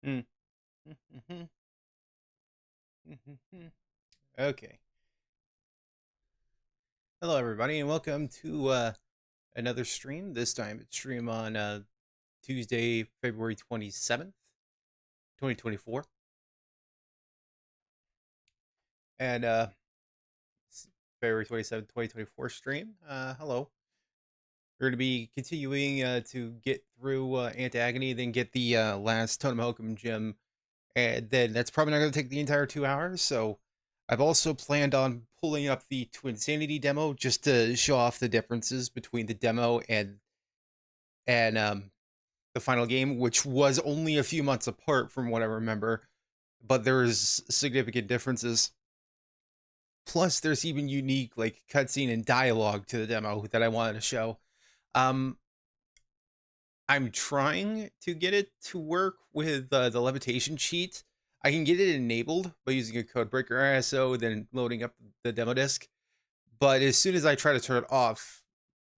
Mm. Okay. Hello, everybody, and welcome to another stream. This time it's stream on Tuesday, February 27th, 2024. And February 27th, 2024 stream. Hello. We're going to be continuing to get through Antagony, then get the last Totem Hokum gem. And then that's probably not going to take the entire 2 hours, so I've also planned on pulling up the Twinsanity Demo just to show off the differences between the demo and the final game, which was only a few months apart from what I remember, but there's significant differences. Plus, there's even unique like cutscene and dialogue to the demo that I wanted to show. I'm trying to get it to work with the levitation cheat. I can get it enabled by using a codebreaker ISO, then loading up the demo disk. But as soon as I try to turn it off,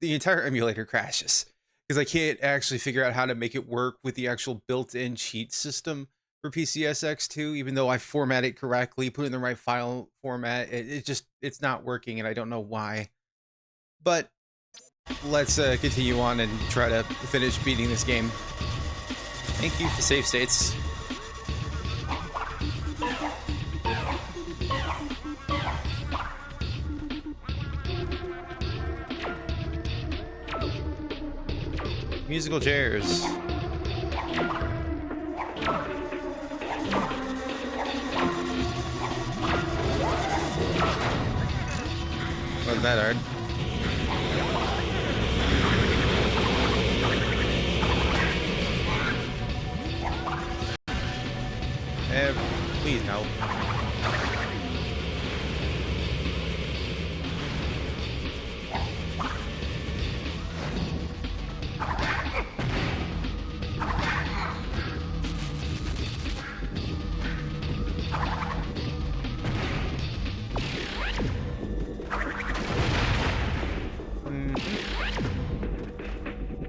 the entire emulator crashes because I can't actually figure out how to make it work with the actual built-in cheat system for PCSX2. Even though I format it correctly, put it in the right file format, it's not working, and I don't know why. But let's continue on and try to finish beating this game. Thank you for save states. Musical chairs. Wasn't that hard? Please no.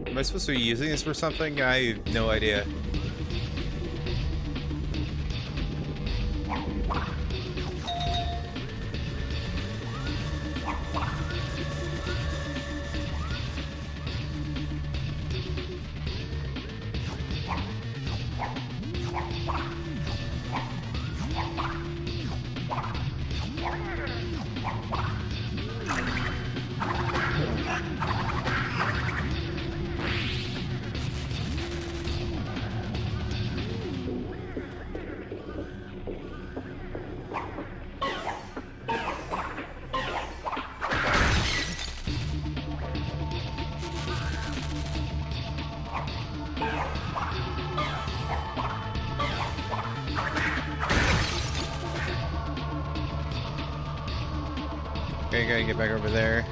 Am I supposed to be using this for something? I have no idea. Okay, gotta get back over there.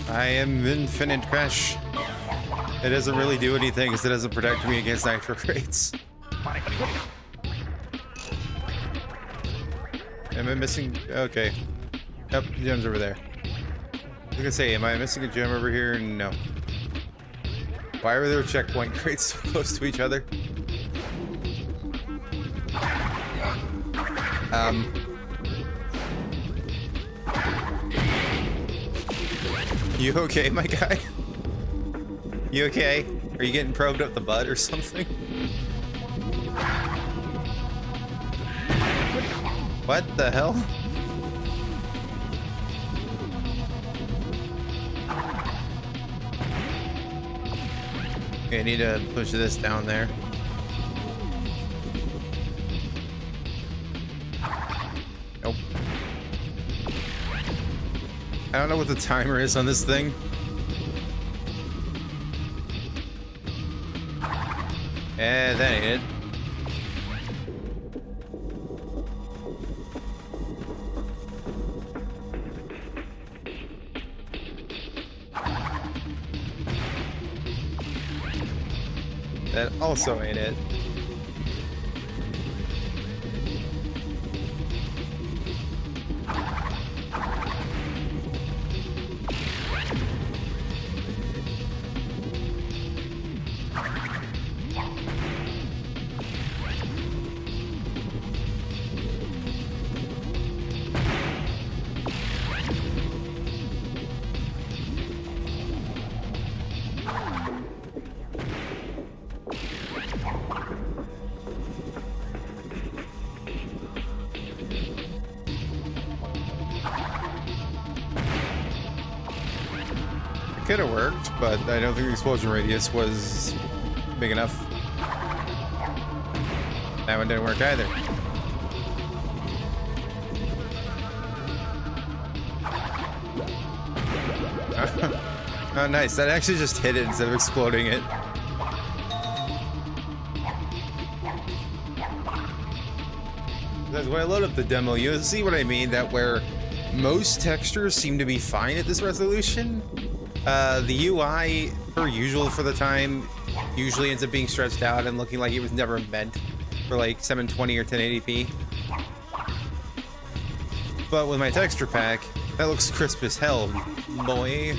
I am infinite Crash. It doesn't really do anything because it doesn't protect me against nitro crates. Am I missing? Okay. Yep, the gem's over there. I was gonna say, am I missing a gem over here? No. Why are there checkpoint crates so close to each other? You okay, my guy? You okay? Are you getting probed up the butt or something? What the hell? Okay, I need to push this down there. Nope. I don't know what the timer is on this thing. That ain't it. That also ain't it. could have worked, but I don't think the explosion radius was big enough. That one didn't work either. Oh, nice. That actually just hit it instead of exploding it. Because when I load up the demo, you'll see what I mean, that where most textures seem to be fine at this resolution, the UI, per usual for the time, usually ends up being stretched out and looking like it was never meant for like 720 or 1080p. But with my texture pack, that looks crisp as hell, boy.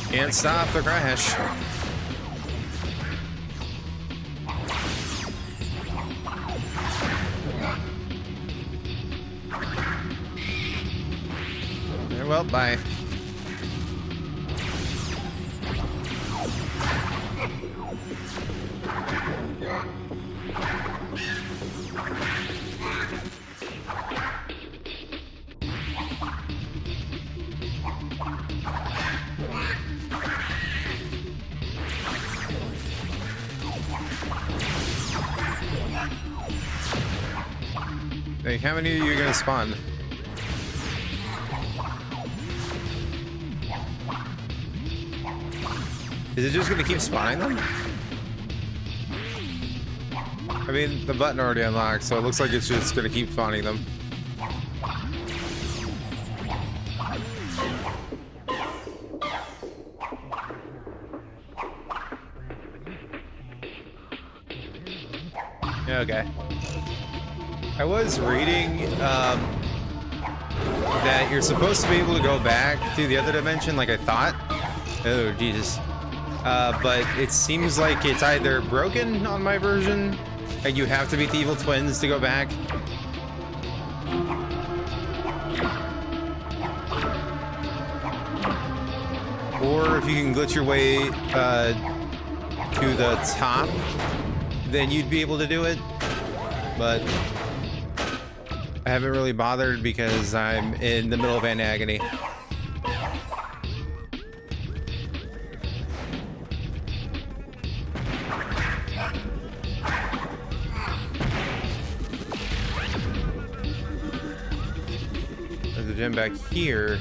Can't stop the crash. Well, bye. Like, how many are you gonna spawn? Is it just gonna keep spawning them? I mean, the button already unlocked, so it looks like it's just gonna keep spawning them. Okay. I was reading that you're supposed to be able to go back to the other dimension like I thought. Oh, Jesus. But it seems like it's either broken on my version, and you have to beat the evil twins to go back. Or if you can glitch your way to the top, then you'd be able to do it. But I haven't really bothered because I'm in the middle of an agony. There's a gem back here.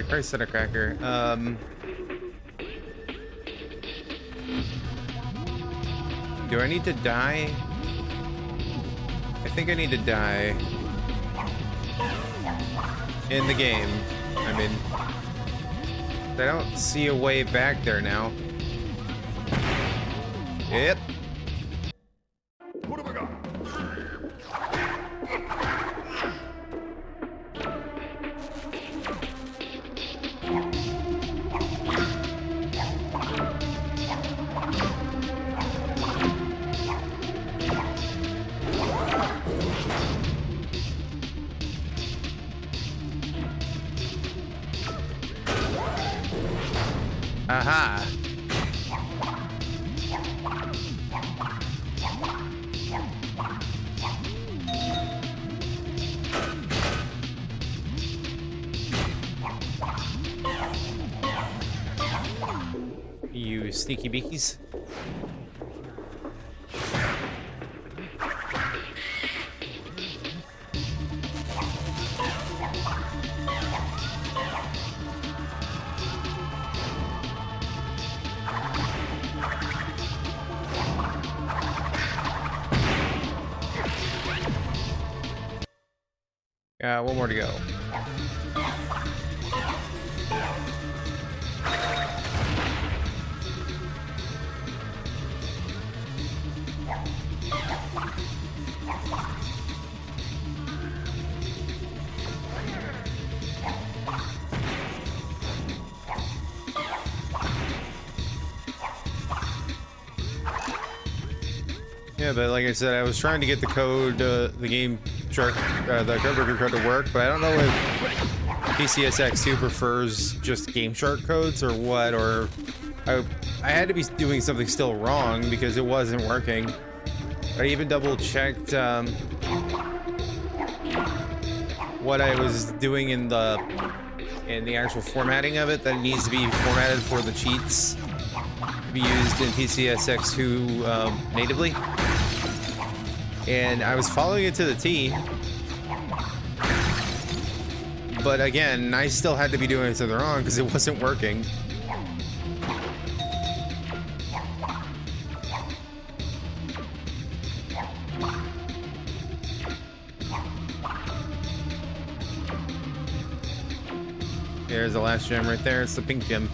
Christ, center cracker. Do I need to die? I think I need to die in the game. I mean, I don't see a way back there now. Yep. What have I got? Aha. You sneaky beakies. Yeah, one more to go. Yeah, but like I said, I was trying to get the code, the codebreaker code to work, but I don't know if NTSC-U prefers just Game Shark codes or what, or I had to be doing something still wrong because it wasn't working. I even double checked what I was doing in the actual formatting of it, that it needs to be formatted for the cheats to be used in NTSC-U natively. And I was following it to the T. But again, I still had to be doing something wrong because it wasn't working. There's the last gem right there. It's the pink gem.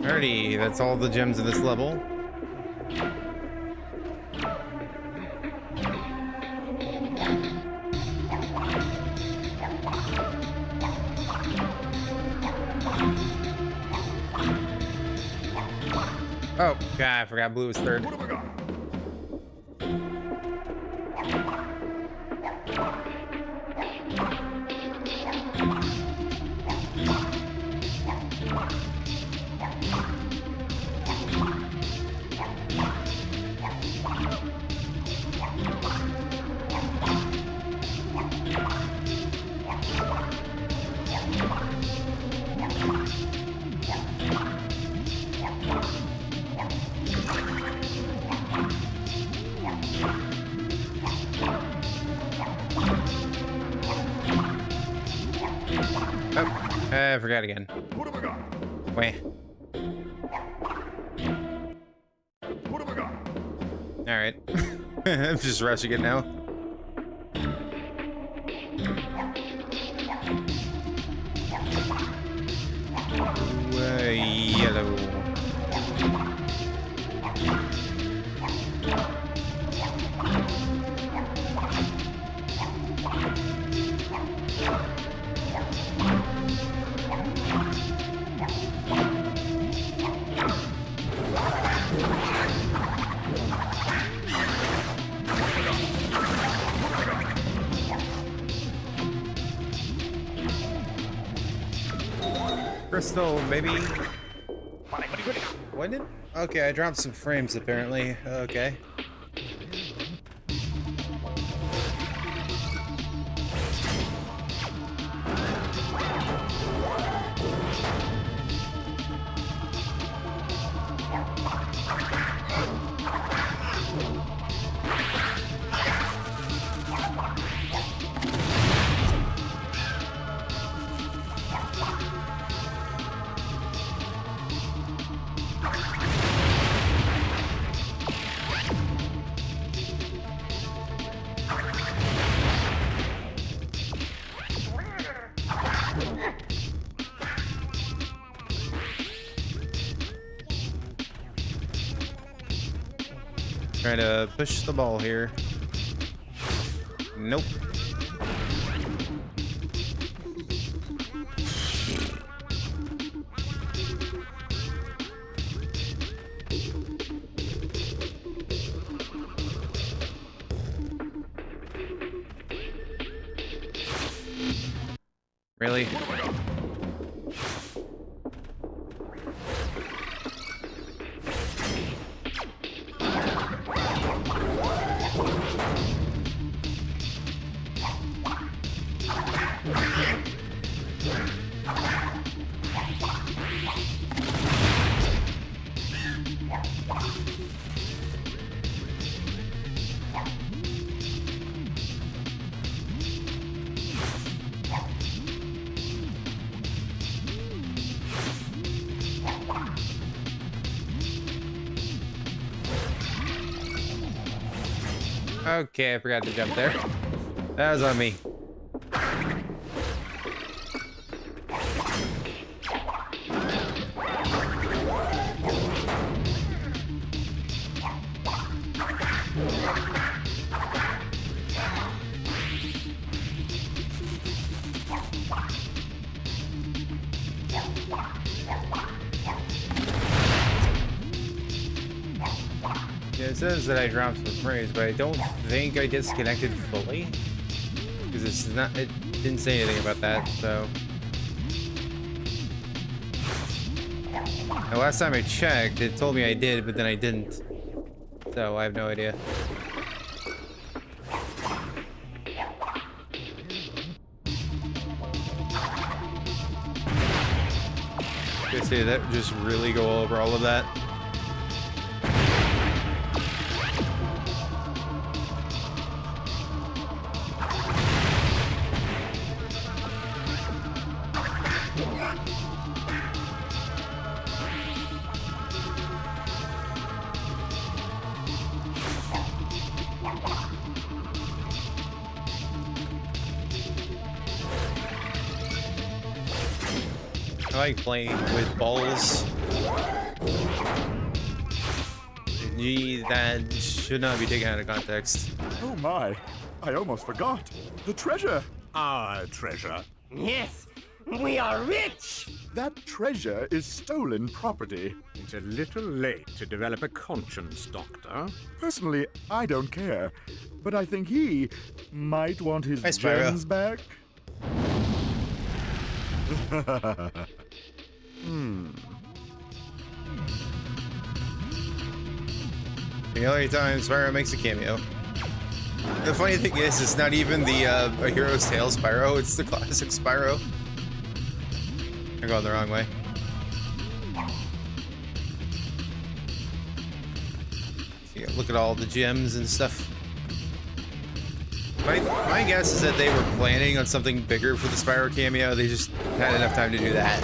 Alrighty, that's all the gems of this level. Oh, God, I forgot blue was third. What have I got? Oh, I forgot again. What have I got? Wait. What have I got? Alright. I'm just rushing it now. Yellow. Crystal, maybe. When did? Okay, I dropped some frames apparently. Okay. Trying to push the ball here. Nope. Really? Okay, I forgot to jump there. That was on me. Yeah, it says that I dropped some frames, but I don't think I disconnected fully. Because it's not, it didn't say anything about that, so. The last time I checked, it told me I did, but then I didn't. So I have no idea. Okay, see, that just really go over all of that. I like playing with balls. That should not be taken out of context. Oh my, I almost forgot. The treasure. Our treasure. Yes, we are rich! That treasure is stolen property. It's a little late to develop a conscience, Doctor. Personally, I don't care. But I think he might want his Hi, Spyro. gems back. The only time Spyro makes a cameo. The funny thing is, it's not even the A Hero's Tale Spyro, it's the classic Spyro. I'm going the wrong way. So yeah, look at all the gems and stuff. My guess is that they were planning on something bigger for the Spyro cameo, they just had enough time to do that.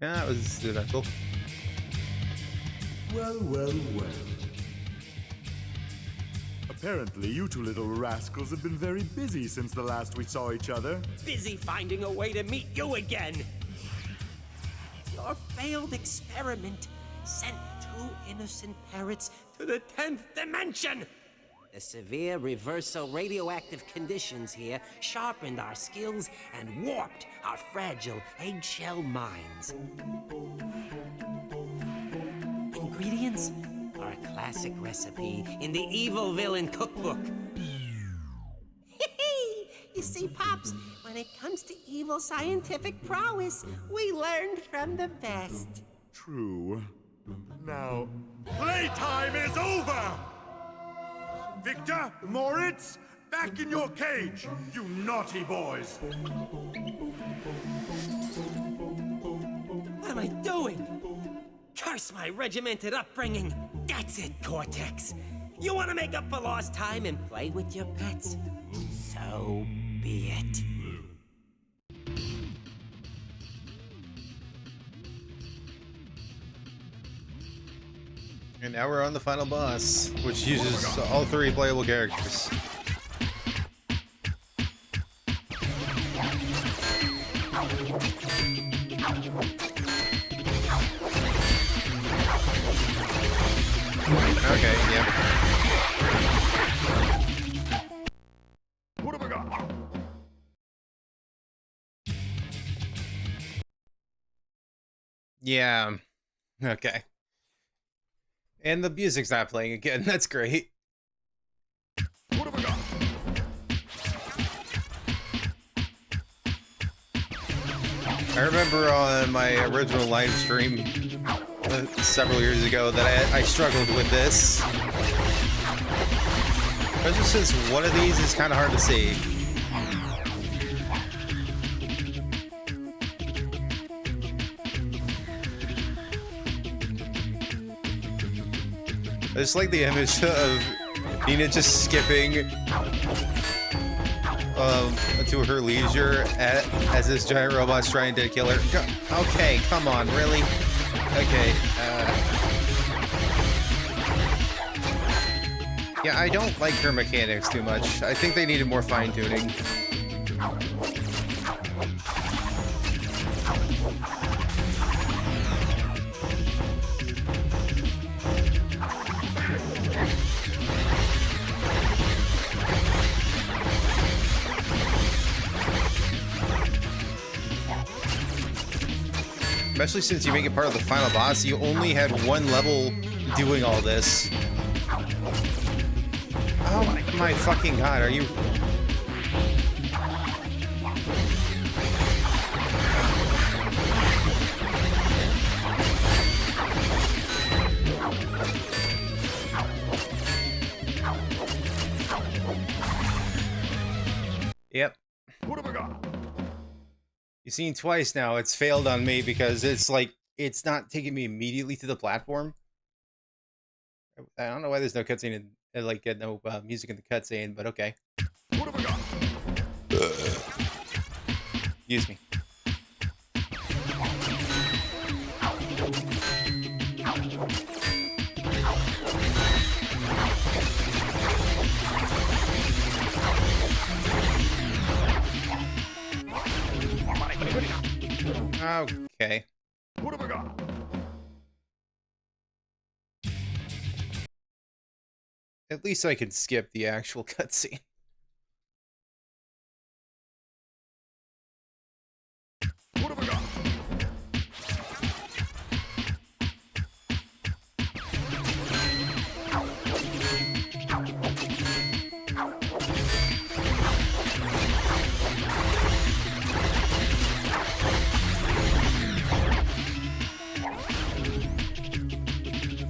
Yeah, that was eventful. Well, well, well. Apparently, you two little rascals have been very busy since the last we saw each other. Busy finding a way to meet you again. Your failed experiment sent 2 innocent parrots to the 10th dimension. The severe reversal radioactive conditions here sharpened our skills and warped our fragile eggshell minds. Ingredients are a classic recipe in the Evil Villain Cookbook. You see, Pops, when it comes to evil scientific prowess, we learned from the best. True. Now, playtime is over! Victor, Moritz, back in your cage, you naughty boys! What am I doing? Curse my regimented upbringing. That's it, Cortex. You want to make up for lost time and play with your pets? So be it. And now we're on the final boss, which uses all 3 playable characters. Okay, yep. What have I got? Yeah. Okay. And the music's not playing again. That's great. What have I got? I remember on my original live stream, several years ago that I struggled with this. Especially since one of these is kind of hard to see. I just like the image of Nina just skipping to her leisure as this giant robot's trying to kill her. Okay, come on, really? Okay, yeah, I don't like her mechanics too much. I think they needed more fine-tuning. Especially since you make it part of the final boss, you only had one level doing all this. Oh my fucking god, are you... Yep. What have I got? You've seen twice now. It's failed on me because it's like, it's not taking me immediately to the platform. I don't know why there's no cutscene and like no music in the cutscene, but okay. What have I got? Excuse me. Okay. What have I got? At least I can skip the actual cutscene. What have I got?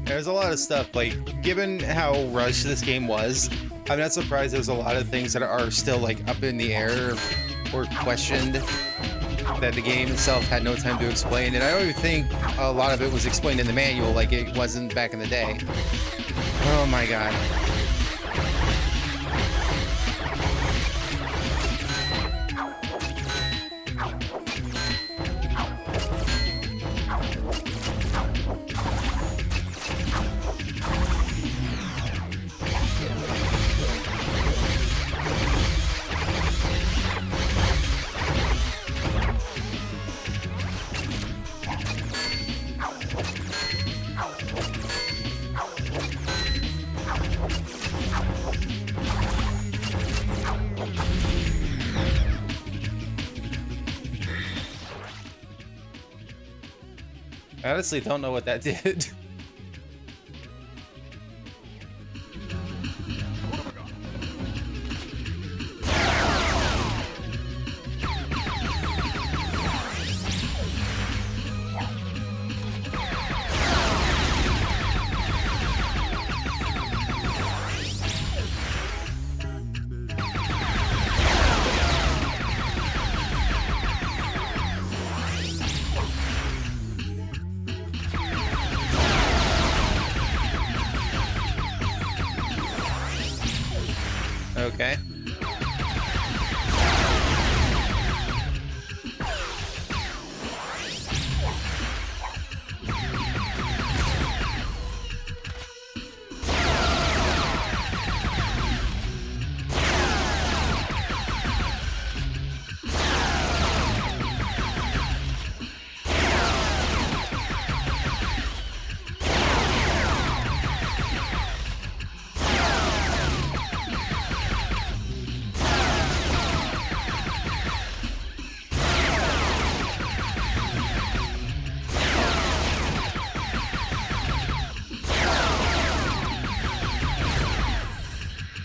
There's a lot of stuff, like, given how rushed this game was, I'm not surprised there's a lot of things that are still, like, up in the air or questioned that the game itself had no time to explain, and I don't even think a lot of it was explained in the manual like it wasn't back in the day. Oh my god. I honestly don't know what that did. Okay.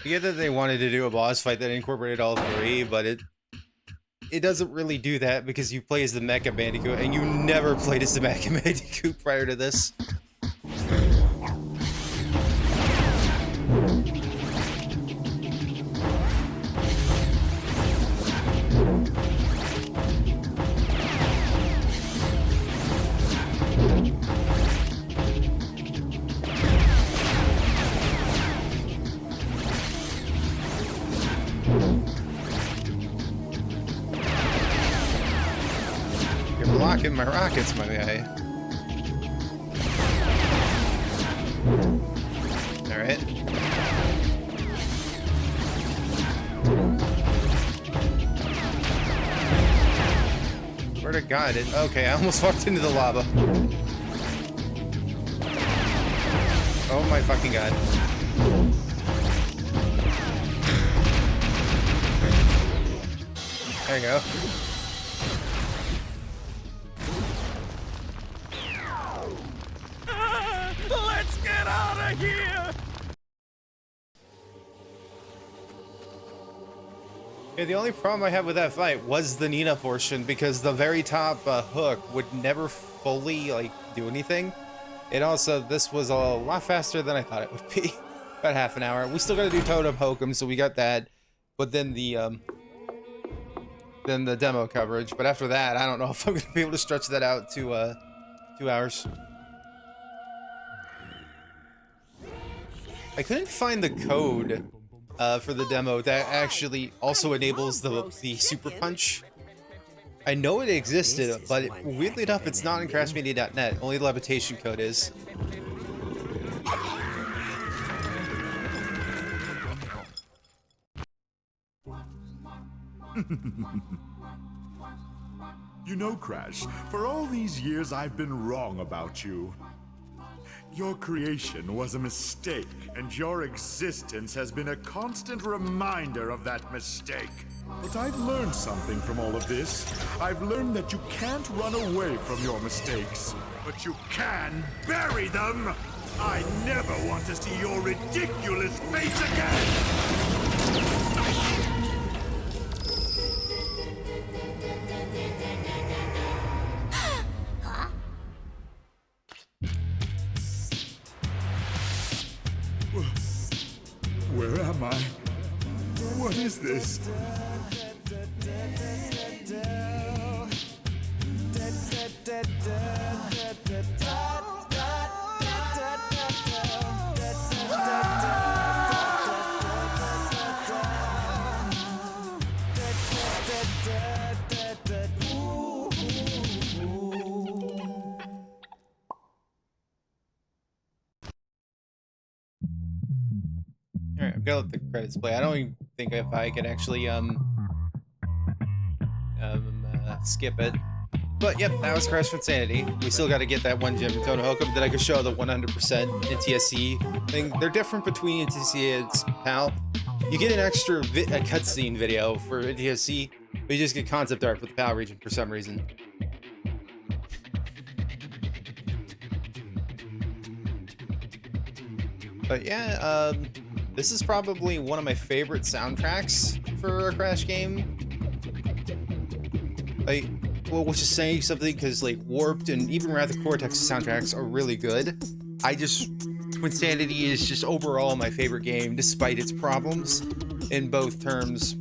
I get that they wanted to do a boss fight that incorporated all three, but it doesn't really do that because you play as the Mecha Bandicoot, and you never played as the Mecha Bandicoot prior to this. Blocking my rockets, my guy. Alright. Swear to God, okay, I almost walked into the lava. Oh my fucking God. There you go. Let's get out of here! Yeah, the only problem I had with that fight was the Nina portion, because the very top hook would never fully, like, do anything. And also, this was a lot faster than I thought it would be. About half an hour. We still gotta do Totem Hokum, so we got that. But then the demo coverage. But after that, I don't know if I'm gonna be able to stretch that out to 2 hours. I couldn't find the code for the demo that actually also enables the Super Punch. I know it existed, but weirdly enough, it's not in CrashMania.net. Only the levitation code is. You know, Crash, for all these years I've been wrong about you. Your creation was a mistake, and your existence has been a constant reminder of that mistake. But I've learned something from all of this. I've learned that you can't run away from your mistakes, but you can bury them! I never want to see your ridiculous face again! Where am I? What is this? Alright, I'm gonna let the credits play. I don't even think if I can actually skip it. But yep, that was Crash Twinsanity. We still got to get that one gem from Totem Hokum that I could show the 100% NTSC thing. They're different between NTSC and PAL. You get an extra a cutscene video for NTSC, but you just get concept art for the PAL region for some reason. But yeah, this is probably one of my favorite soundtracks for a Crash game. Like, well, which is saying something, because like Warped and even Wrath of Cortex soundtracks are really good. Twinsanity is just overall my favorite game, despite its problems in both terms.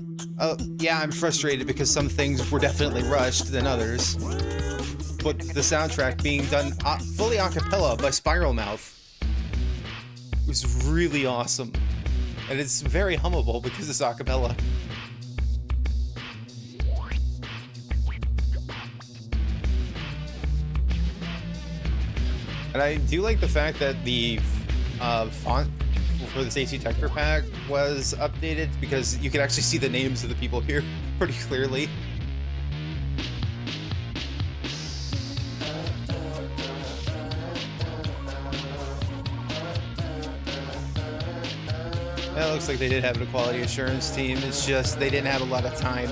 Yeah, I'm frustrated because some things were definitely rushed than others. But the soundtrack being done fully a cappella by Spiral Mouth was really awesome. And it's very hummable because it's a cappella. And I do like the fact that the font for the safety texture pack was updated, because you can actually see the names of the people here pretty clearly. It looks like they did have a quality assurance team. It's just they didn't have a lot of time.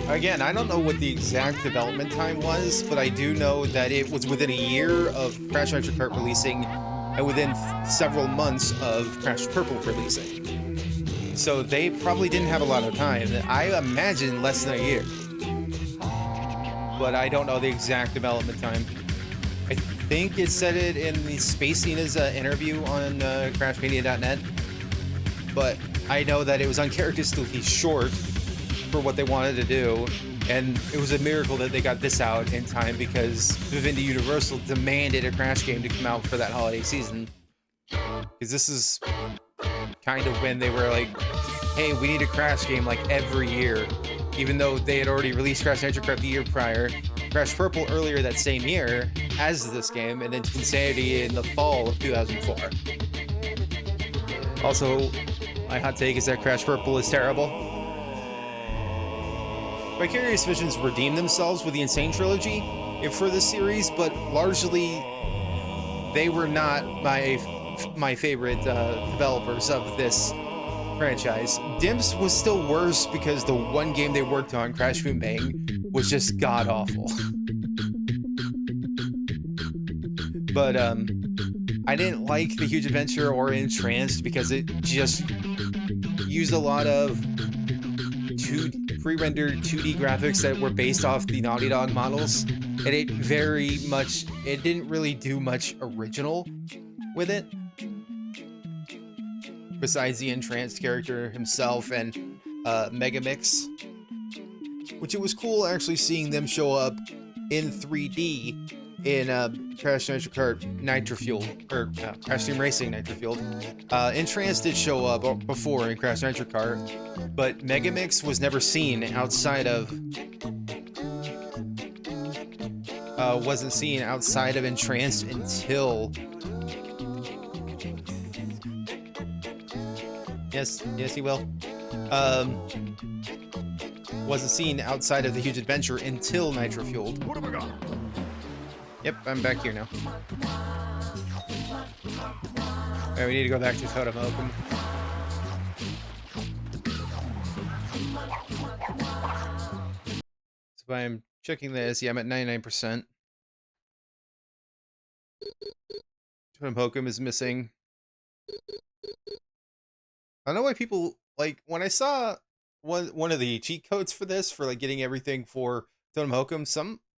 Again, I don't know what the exact development time was, but I do know that it was within a year of Crash Bandicoot Kart releasing and within several months of Crash Purple releasing. So they probably didn't have a lot of time. I imagine less than a year. But I don't know the exact development time. I think it said it in the Spacina's interview on CrashMania.net. But I know that it was uncharacteristically short for what they wanted to do. And it was a miracle that they got this out in time because Vivendi Universal demanded a Crash game to come out for that holiday season. Because this is kind of when they were like, hey, we need a Crash game like every year. Even though they had already released Crash Nitro Kart the year prior, Crash Purple earlier that same year as this game, and then Twinsanity in the fall of 2004. Also, my hot take is that Crash Purple is terrible. Vicarious Visions redeemed themselves with the Insane Trilogy for this series, but largely they were not my favorite developers of this franchise. Dimps was still worse because the one game they worked on, Crash Boom Bang, was just god-awful. But I didn't like The Huge Adventure or Entranced because it just used a lot of pre-rendered 2D graphics that were based off the Naughty Dog models, and it didn't really do much original with it. Besides the entranced character himself and Megamix, which it was cool actually seeing them show up in 3D in Crash Nitro Kart Nitro Fuel, or Crash Team Racing Nitro Fuel. Entranced did show up before in Crash Nitro Kart, but Megamix was never seen outside of wasn't seen outside of Entranced until Yes, he will. Wasn't seen outside of The Huge Adventure until Nitro Fueled. What have we got? Yep, I'm back here now. Alright, we need to go back to Totem Hokum. So I'm checking this. Yeah, I'm at 99%. Totem Hokum is missing. I don't know why people, like, when I saw one of the cheat codes for this, for, like, getting everything for Totem Hokum,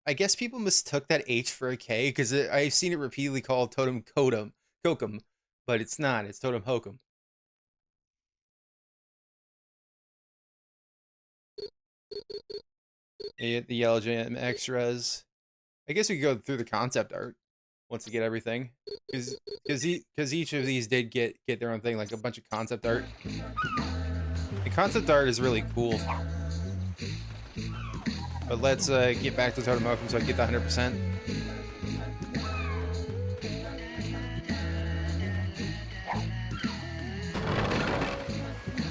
I guess people mistook that H for a K, because I've seen it repeatedly called Totem Hokum, but it's not, it's Totem Hokum. The Yellow Jam extras. I guess we could go through the concept art once we get everything, because each of these did get their own thing, like a bunch of concept art. The concept art is really cool. But let's get back to Totem Hokum so I get the 100%.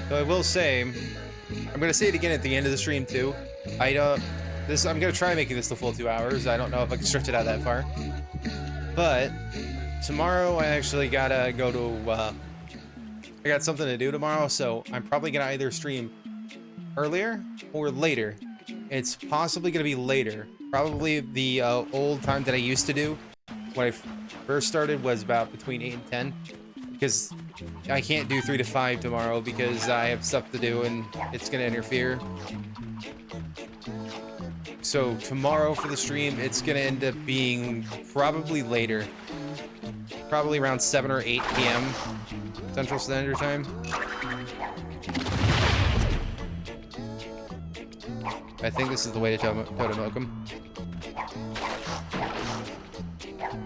So I will say, I'm gonna say it again at the end of the stream too. I'm gonna try making this the full 2 hours. I don't know if I can stretch it out that far. But tomorrow I actually gotta go to, I got something to do tomorrow, so I'm probably gonna either stream earlier or later. It's possibly gonna be later. Probably the old time that I used to do when I first started was about between 8 and 10. Because I can't do 3 to 5 tomorrow because I have stuff to do and it's gonna interfere. So tomorrow for the stream, it's gonna end up being probably later. Probably around 7 or 8 p.m. Central Standard Time. I think this is the way to Totem Hokum.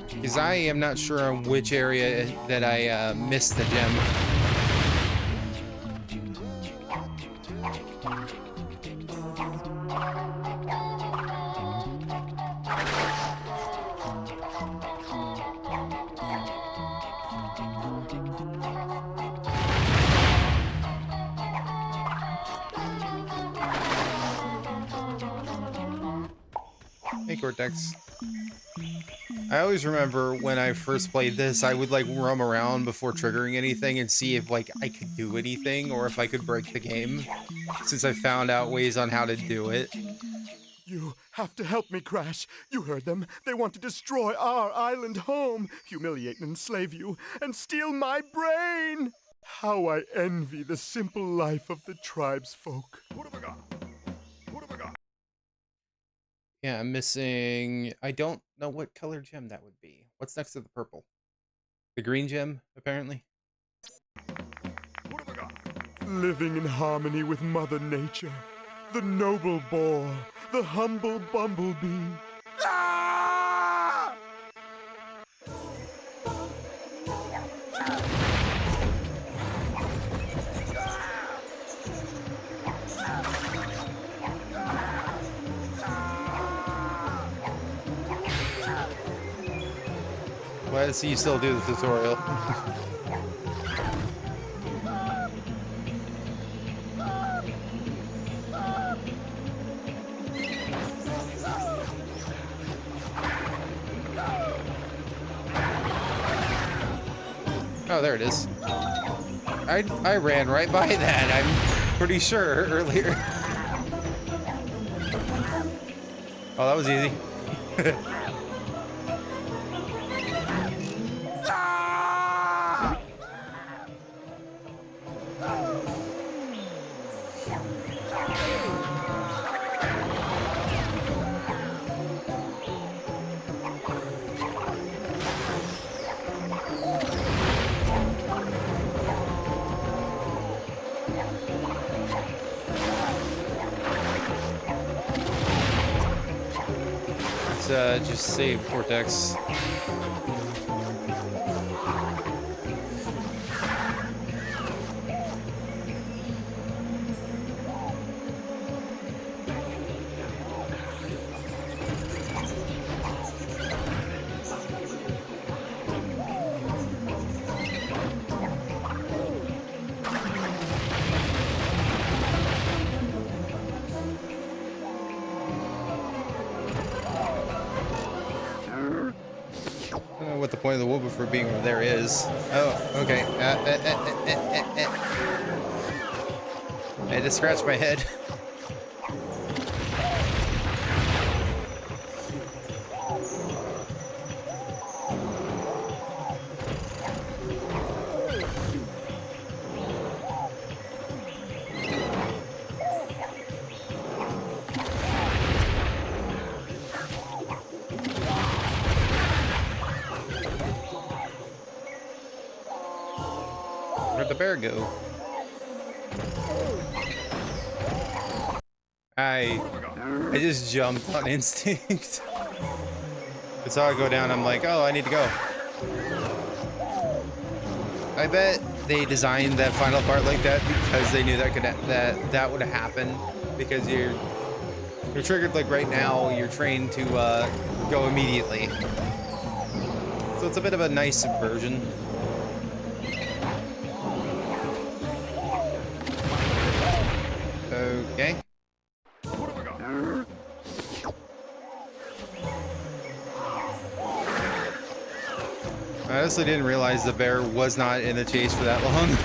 Because I am not sure on which area that I missed the gem. Hey, Cortex. I always remember when I first played this, I would like roam around before triggering anything and see if like I could do anything or if I could break the game, since I found out ways on how to do it. You have to help me, Crash. You heard them. They want to destroy our island home, humiliate and enslave you, and steal my brain. How I envy the simple life of the tribesfolk. Yeah, I'm missing... I don't know what color gem that would be. What's next to the purple? The green gem, apparently. Living in harmony with Mother Nature, the noble boar, the humble bumblebee. Ah! Why does he still do the tutorial? Oh, there it is. I ran right by that, I'm pretty sure, earlier. Oh, that was easy. Let's just save Cortex. I don't know what the point of the woofer being over there is. Oh, okay. I just scratched my head. Where'd the bear go? I just jumped on instinct. I saw it go down, I'm like, oh, I need to go. I bet they designed that final part like that because they knew that that would happen, because you're triggered like right now, you're trained to go immediately. So it's a bit of a nice subversion. Okay. I honestly didn't realize the bear was not in the chase for that long.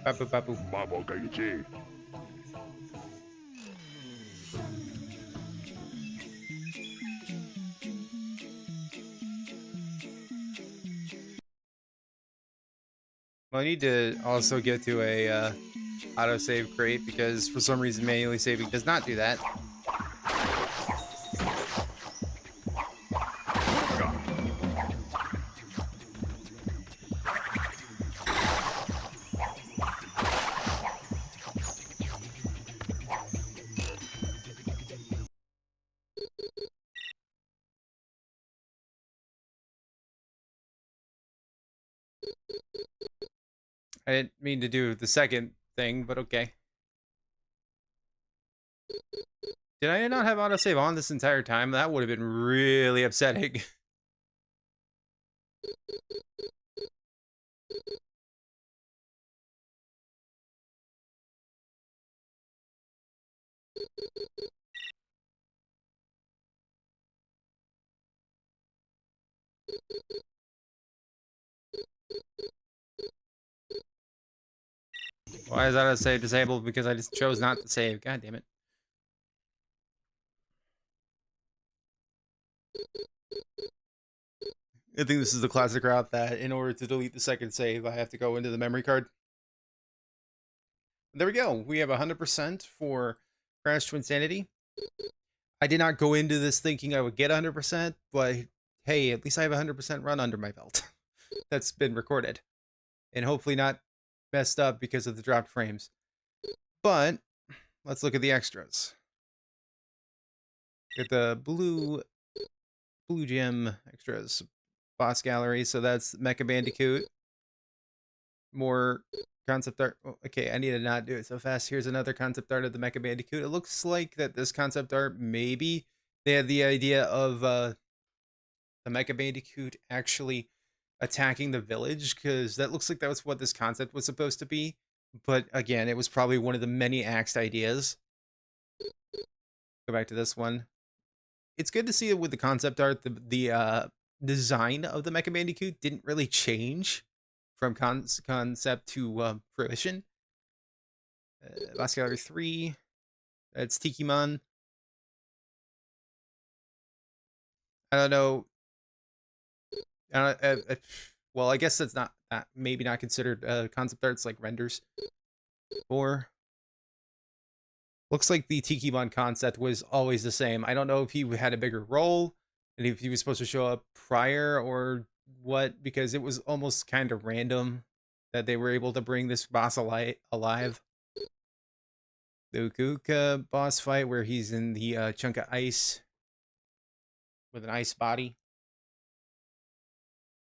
Papu papu. Mamo Gaichi. Well, I need to also get to a autosave crate, because for some reason manually saving does not do that. I didn't mean to do the second thing, but okay. Did I not have autosave on this entire time? That would have been really upsetting. Why is autosave disabled? Because I just chose not to save. God damn it. I think this is the classic route that in order to delete the second save, I have to go into the memory card. There we go. We have 100% for Crash Twinsanity. I did not go into this thinking I would get 100%, but hey, at least I have 100% run under my belt. That's been recorded. And hopefully not messed up because of the dropped frames. But let's look at the extras. Get the blue gem extras. Boss gallery, so that's Mecha Bandicoot. More concept art. Oh, okay, I need to not do it so fast. Here's another concept art of the Mecha Bandicoot. It looks like that this concept art, maybe they had the idea of the Mecha Bandicoot actually attacking the village, because that looks like that was what this concept was supposed to be. But again, it was probably one of the many axed ideas. Go back to this one. It's good to see it with the concept art. The design of the Mecha Bandicoot didn't really change from concept to fruition. Boss Gallery 3. That's Tikimon. I don't know. Well, I guess that's not maybe not considered concept arts, like renders. 4. Looks like the Tikimon concept was always the same. I don't know if he had a bigger role and if he was supposed to show up prior or what, because it was almost kind of random that they were able to bring this boss alive. The Ukuka boss fight where he's in the chunk of ice with an ice body.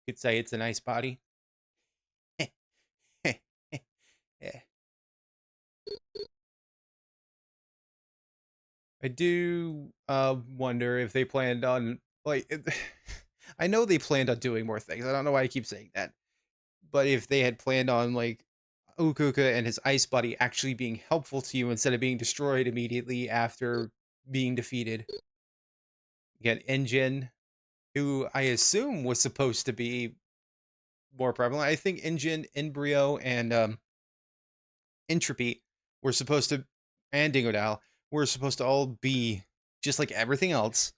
You could say it's an ice body. Yeah. I do wonder if they planned on, like, I know they planned on doing more things. I don't know why I keep saying that. But if they had planned on, like, Ukuka and his ice buddy actually being helpful to you instead of being destroyed immediately after being defeated. You get Engine, who I assume was supposed to be more prevalent. I think Engine, Embryo, and Entropy were supposed to, and Dingodile, were supposed to all be, just like everything else,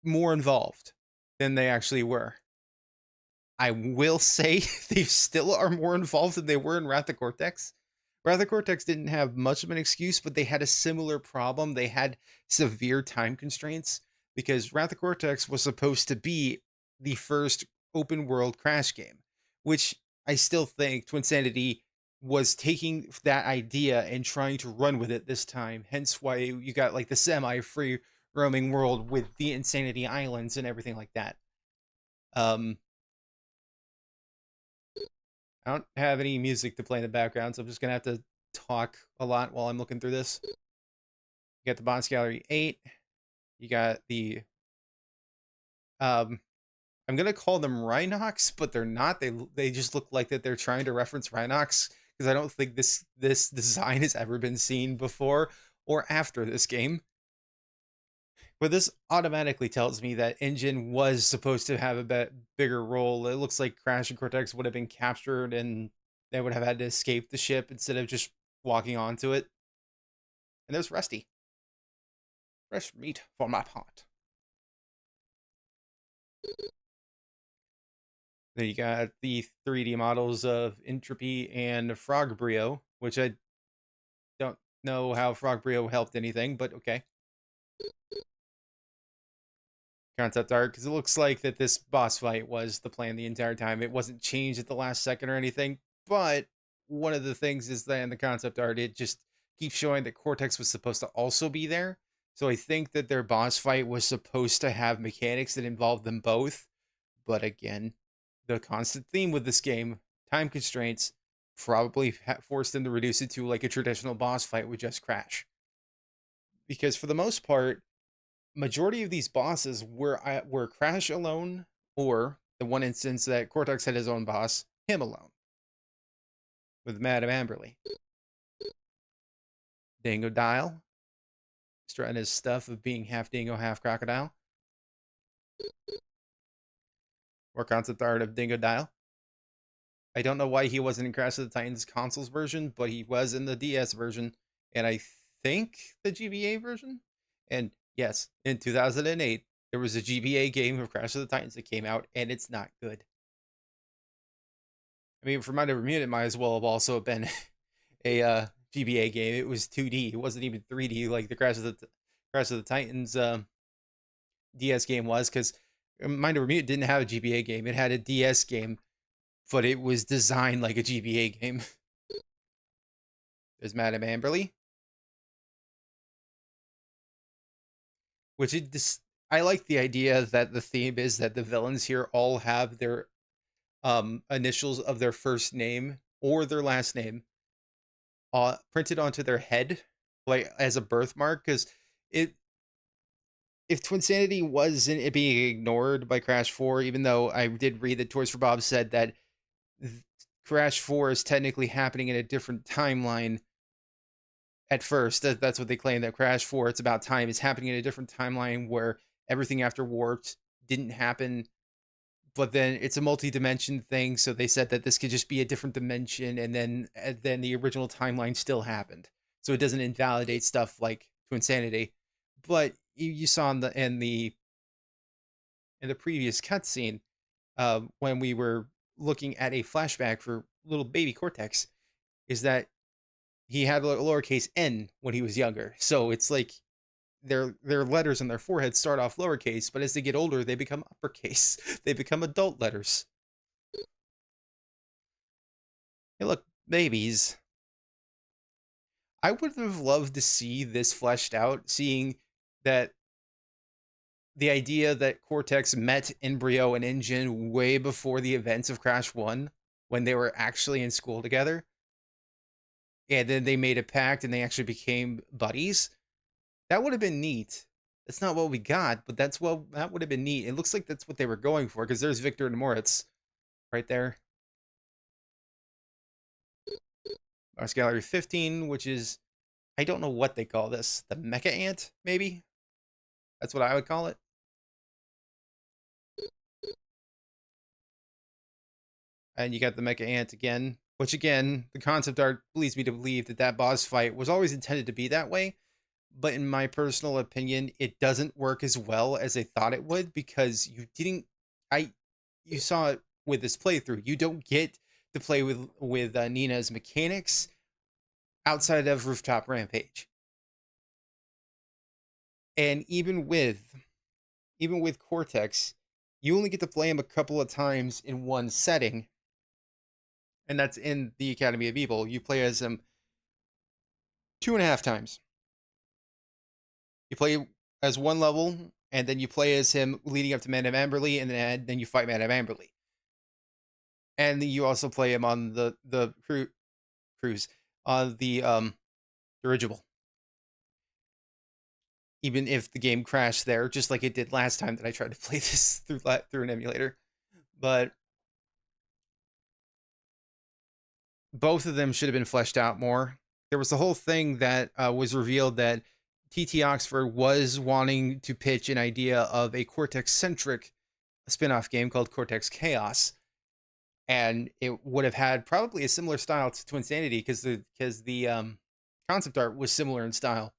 more involved than they actually were. I will say they still are more involved than they were in Wrath of Cortex. Wrath of Cortex didn't have much of an excuse, but they had a similar problem. They had severe time constraints because Wrath of Cortex was supposed to be the first open world Crash game, which I still think Twinsanity was taking that idea and trying to run with it this time. Hence why you got like the semi-free roaming world with the Insanity Islands and everything like that. I don't have any music to play in the background, so I'm just gonna have to talk a lot while I'm looking through this. You got the Boss Gallery 8. You got the I'm gonna call them Rhinox, but they're not. They just look like that they're trying to reference Rhinox, because I don't think this design has ever been seen before or after this game. But this automatically tells me that Engine was supposed to have a bigger role. It looks like Crash and Cortex would have been captured and they would have had to escape the ship instead of just walking onto it. And there's Rusty. Fresh meat for my pot. Then you got the 3D models of Entropy and Frog Brio, which I don't know how Frog Brio helped anything, but okay. Concept art, because it looks like that this boss fight was the plan the entire time. It wasn't changed at the last second or anything, but one of the things is that in the concept art, it just keeps showing that Cortex was supposed to also be there. So I think that their boss fight was supposed to have mechanics that involved them both. But again, the constant theme with this game, time constraints, probably forced them to reduce it to like a traditional boss fight with just Crash. because for the most part, majority of these bosses were Crash alone, or the one instance that Cortex had his own boss, him alone, with Madame Amberly. Dingo Dial, strutting his stuff of being half dingo, half crocodile. Or concept art of Dingo Dial. I don't know why he wasn't in Crash of the Titans consoles version, but he was in the DS version, and I think the GBA version. And yes, in 2008, there was a GBA game of Crash of the Titans that came out, and it's not good. I mean, for Mind Over Mutant, it might as well have also been a GBA game. It was 2D. It wasn't even 3D like the Crash of the Titans DS game was, because Mind Over Mutant didn't have a GBA game. It had a DS game, but it was designed like a GBA game. There's Madame Amberly. Which I like the idea that the theme is that the villains here all have their initials of their first name or their last name printed onto their head, like as a birthmark, because if Twinsanity wasn't being ignored by Crash 4, even though I did read that Toys for Bob said that Crash 4 is technically happening in a different timeline at first. That's what they claim, that Crash 4, it's about time, is happening in a different timeline where everything after Warped didn't happen. But then it's a multi-dimension thing, so they said that this could just be a different dimension, and then the original timeline still happened. So it doesn't invalidate stuff like Twinsanity. But you saw in the previous cutscene, when we were looking at a flashback for little baby Cortex, is that he had a lowercase n when he was younger. So it's like their letters on their forehead start off lowercase, but as they get older, they become uppercase. They become adult letters. Hey, look, babies. I would have loved to see this fleshed out, seeing that the idea that Cortex met Embryo and Engine way before the events of Crash 1, when they were actually in school together. And then they made a pact and they actually became buddies. That would have been neat. That's not what we got, but that would have been neat. It looks like that's what they were going for, because there's Victor and Moritz right there. Ars Gallery 15, which is, I don't know what they call this. The Mecha Ant, maybe? That's what I would call it. And you got the Mecha Ant again, which again, the concept art leads me to believe that that boss fight was always intended to be that way. But in my personal opinion, it doesn't work as well as I thought it would, because you saw it with this playthrough. You don't get to play with Nina's mechanics outside of Rooftop Rampage. And even with Cortex, you only get to play him a couple of times in one setting. And that's in the Academy of Evil. You play as him 2.5 times. You play as one level, and then you play as him leading up to Madame Amberly, and then you fight Madame Amberly. And you also play him on the cruise, on the dirigible. Even if the game crashed there, just like it did last time that I tried to play this through an emulator. But both of them should have been fleshed out more. There was the whole thing that was revealed that TT Oxford was wanting to pitch an idea of a Cortex-centric spin-off game called Cortex Chaos. And it would have had probably a similar style to Twinsanity, because the concept art was similar in style.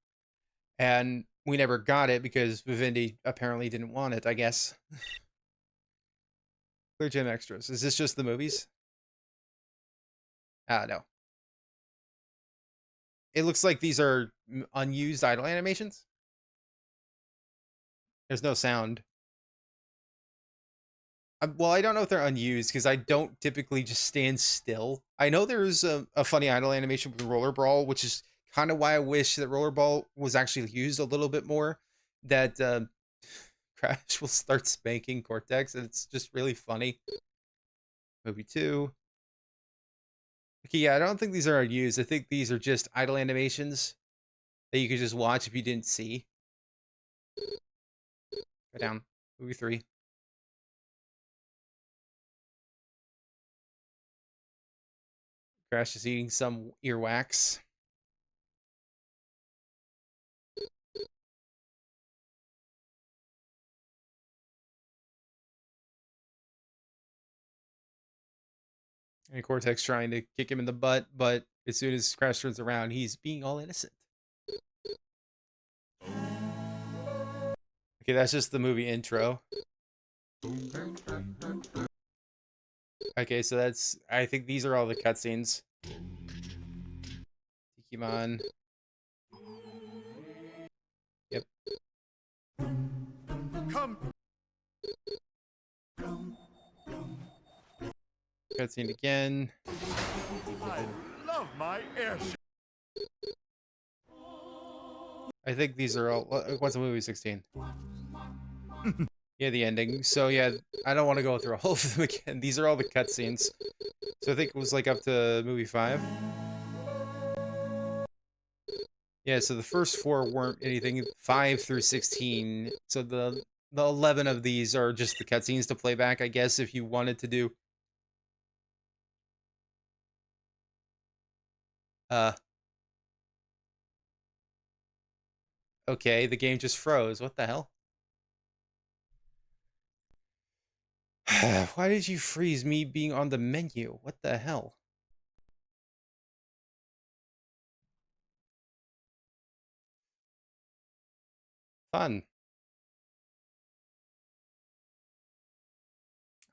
And we never got it because Vivendi apparently didn't want it, I guess. Clear Gem Extras. Is this just the movies? No. It looks like these are unused idle animations. There's no sound. Well, I don't know if they're unused, because I don't typically just stand still. I know there's a funny idle animation with Roller Brawl, which is kind of why I wish that Roller Brawl was actually used a little bit more. That Crash will start spanking Cortex, and it's just really funny. Movie 2. Okay, yeah, I don't think these are unused. I think these are just idle animations. that you could just watch if you didn't see. Go down. Movie 3. Crash is eating some earwax. And Cortex trying to kick him in the butt, but as soon as Crash turns around, he's being all innocent. Okay, that's just the movie intro. Okay, so that's... I think these are all the cutscenes. Pokemon. Yep. Come. Cutscene again. I love my airship. I think these are all... What's the movie 16? Yeah, the ending. So yeah, I don't want to go through all of them again. These are all the cutscenes. So I think it was like up to movie 5. Yeah, so the first 4 weren't anything. 5 through 16. So the 11 of these are just the cutscenes to play back, I guess, if you wanted to do. Okay, the game just froze. What the hell? Why did you freeze me being on the menu? What the hell? Fun.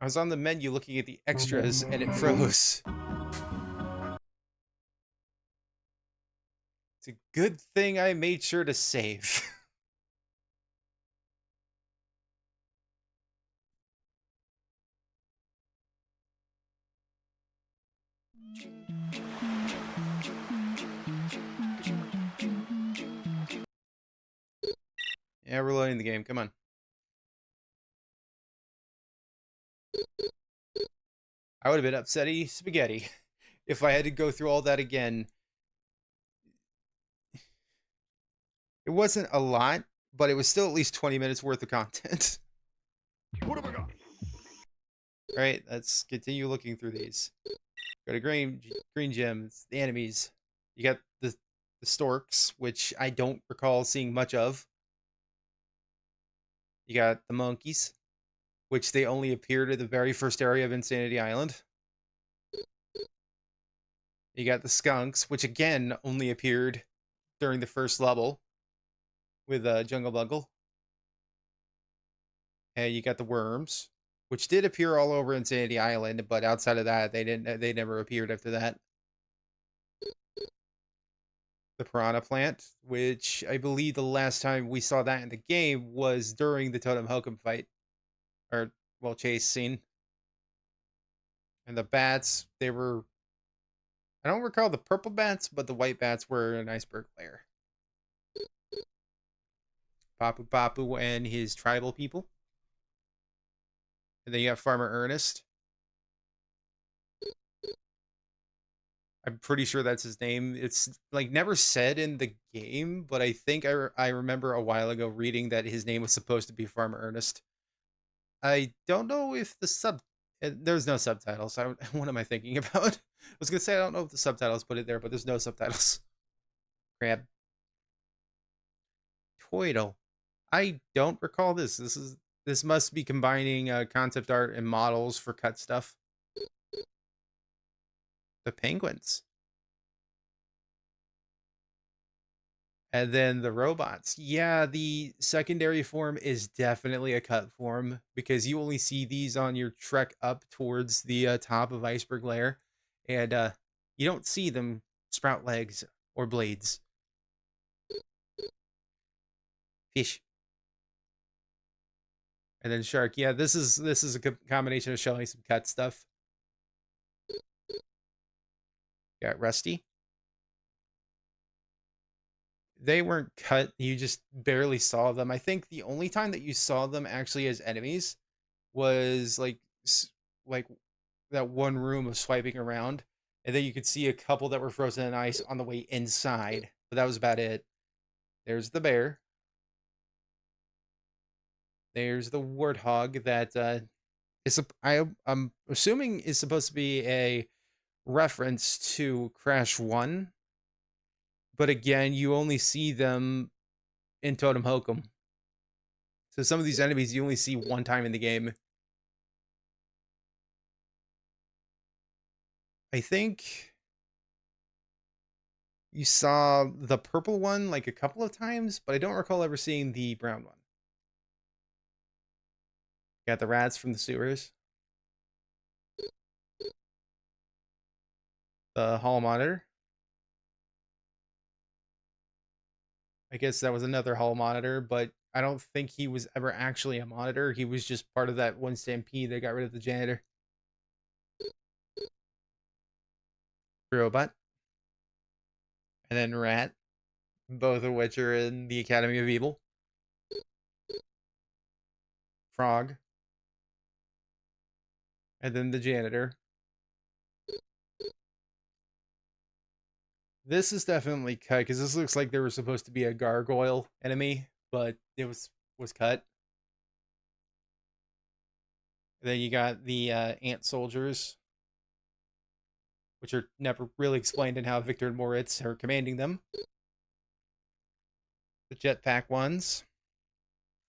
I was on the menu looking at the extras and it froze. It's a good thing I made sure to save. Yeah, we're loading the game. Come on. I would have been upsetty spaghetti if I had to go through all that again. It wasn't a lot, but it was still at least 20 minutes worth of content. What have I got? All right, let's continue looking through these. Go to green gems, the enemies. You got the storks, which I don't recall seeing much of. You got the monkeys, which they only appeared at the very first area of Insanity Island. You got the skunks, which again only appeared during the first level with Jungle Bungle. And you got the worms, which did appear all over Insanity Island, but outside of that, they never appeared after that. The piranha plant, which I believe the last time we saw that in the game was during the Totem Hokum fight. Or, well, chase scene. And the bats, they were... I don't recall the purple bats, but the white bats were an iceberg layer. Papu Papu and his tribal people. And then you got Farmer Ernest. I'm pretty sure that's his name. It's like never said in the game, but I think I remember a while ago reading that his name was supposed to be Farmer Ernest. I don't know if the there's no subtitles. What am I thinking about? I was gonna say I don't know if the subtitles put it there, but there's no subtitles. Crab. Toidle. I don't recall this. This must be combining concept art and models for cut stuff. The penguins. And then the robots. Yeah, the secondary form is definitely a cut form because you only see these on your trek up towards the top of Iceberg Lair. And you don't see them sprout legs or blades. Fish. And then shark. Yeah, this is a combination of showing some cut stuff. Got Rusty. They weren't cut. You just barely saw them. I think the only time that you saw them actually as enemies was like that one room of swiping around, and then you could see a couple that were frozen in ice on the way inside. But that was about it. There's the bear. There's the warthog that I'm assuming is supposed to be a reference to Crash 1. But again, you only see them in Totem Hokum. So some of these enemies you only see one time in the game. I think you saw the purple one like a couple of times, but I don't recall ever seeing the brown one. Got the rats from the sewers. The hall monitor. I guess that was another hall monitor, but I don't think he was ever actually a monitor. He was just part of that one stampede that got rid of the janitor. Robot. And then Rat. Both of which are in the Academy of Evil. Frog. And then the janitor. This is definitely cut because this looks like there was supposed to be a gargoyle enemy, but it was cut. Then you got the ant soldiers, which are never really explained in how Victor and Moritz are commanding them. The jetpack ones,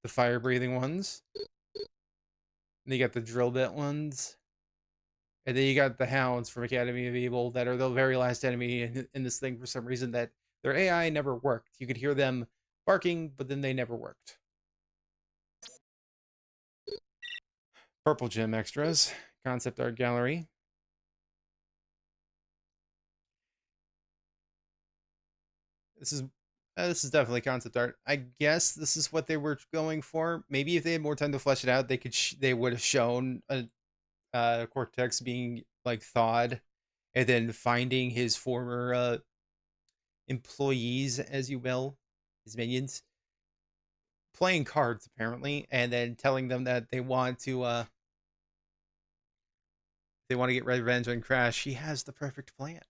the fire-breathing ones. And you got the drill bit ones. And then you got the hounds from Academy of Evil that are the very last enemy in this thing for some reason that their AI never worked. You could hear them barking, but then they never worked. Purple Gem extras. Concept art gallery. This is definitely concept art. I guess this is what they were going for. Maybe if they had more time to flesh it out, they would have shown a Cortex being like thawed, and then finding his former employees, as you will, his minions, playing cards apparently, and then telling them that they want to get revenge on Crash. He has the perfect plan.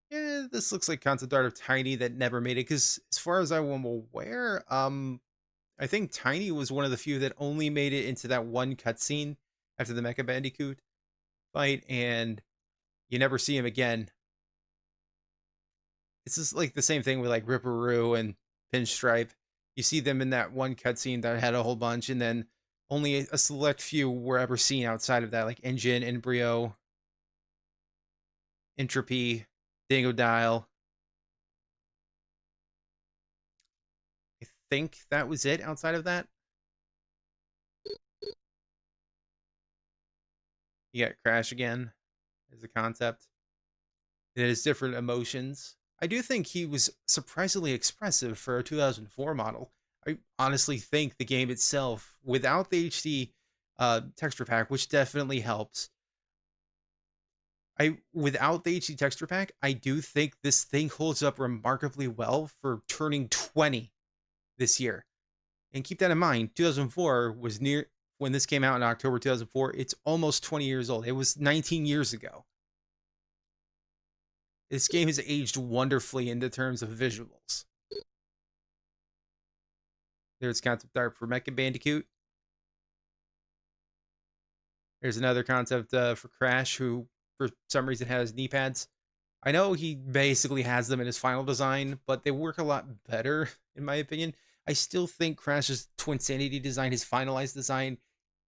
Yeah, this looks like concept art of Tiny that never made it, because as far as I'm aware, I think Tiny was one of the few that only made it into that one cutscene after the Mecha Bandicoot fight, and you never see him again. It's just like the same thing with like Ripperoo and Pinstripe. You see them in that one cutscene that had a whole bunch, and then only a select few were ever seen outside of that, like Engine, Embryo, Entropy, Dingo Dial. I think that was it outside of that. You got Crash again as a concept. It has different emotions. I do think he was surprisingly expressive for a 2004 model. I honestly think the game itself, without the HD texture pack, which definitely helps, without the HD texture pack, I do think this thing holds up remarkably well for turning 20 this year. And keep that in mind, 2004 was near when this came out in October 2004. It's almost 20 years old. It was 19 years ago. This game has aged wonderfully in the terms of visuals. There's concept art for Mecha Bandicoot. There's another concept for Crash, who for some reason has knee pads. I know he basically has them in his final design, but they work a lot better, in my opinion. I still think Crash's Twinsanity design, his finalized design,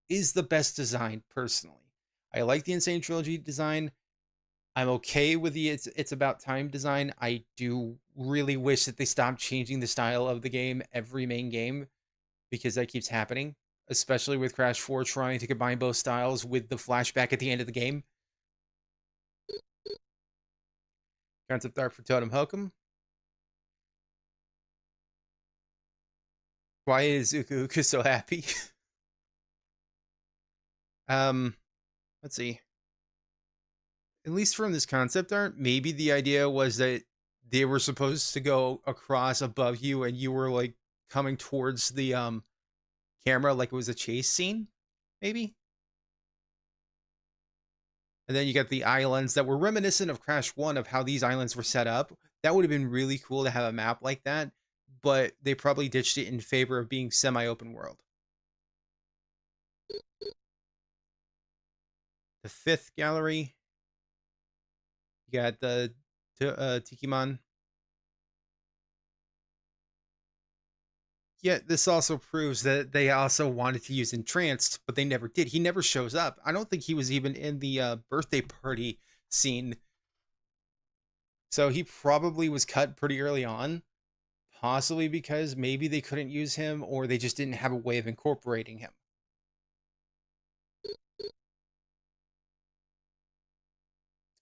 is the best design, personally. I like the Insane Trilogy design. I'm okay with the It's About Time design. I do really wish that they stopped changing the style of the game every main game, because that keeps happening, especially with Crash 4 trying to combine both styles with the flashback at the end of the game. Concept art for Totem Hokum. Why is Uka Uka so happy? Let's see. At least from this concept art, maybe the idea was that they were supposed to go across above you and you were like coming towards the camera like it was a chase scene, maybe? And then you got the islands that were reminiscent of Crash 1 of how these islands were set up. That would have been really cool to have a map like that, but they probably ditched it in favor of being semi-open world. The fifth gallery, you got the Tikimon. Yet this also proves that they also wanted to use Entranced, but they never did. He never shows up. I don't think he was even in the birthday party scene. So he probably was cut pretty early on, possibly because maybe they couldn't use him or they just didn't have a way of incorporating him.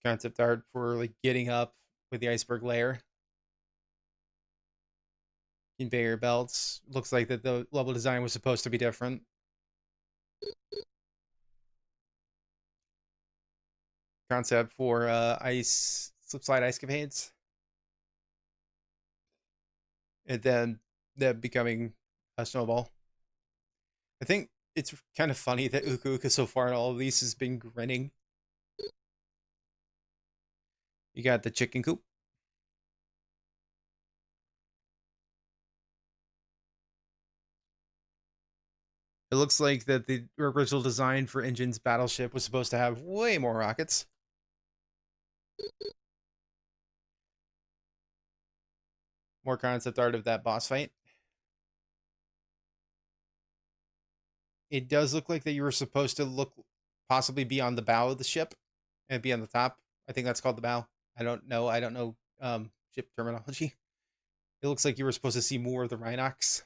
Concept art for like getting up with the iceberg layer. Conveyor belts. Looks like that the level design was supposed to be different. Concept for ice slip slide ice capades. And then that becoming a snowball. I think it's kind of funny that Uka Uka so far in all of these has been grinning. You got the chicken coop. It looks like that the original design for Engine's battleship was supposed to have way more rockets. More concept art of that boss fight. It does look like that you were supposed to possibly be on the bow of the ship and be on the top. I think that's called the bow. I don't know ship terminology. It looks like you were supposed to see more of the Rhinox.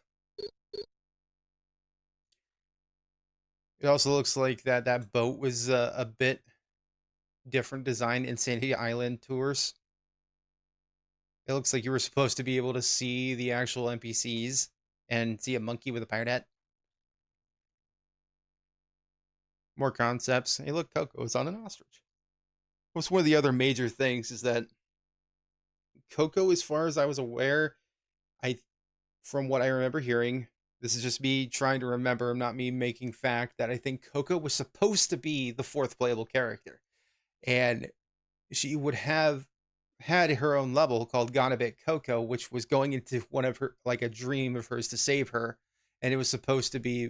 It also looks like that boat was a bit different design in Sanity Island tours. It looks like you were supposed to be able to see the actual NPCs and see a monkey with a pirate hat. More concepts. Hey, look, Coco is on an ostrich. What's one of the other major things is that Coco, as far as I was aware, from what I remember hearing, this is just me trying to remember, not me making fact, that I think Coco was supposed to be the fourth playable character. And she would have had her own level called Ganabit Coco, which was going into one of her, like a dream of hers to save her. And it was supposed to be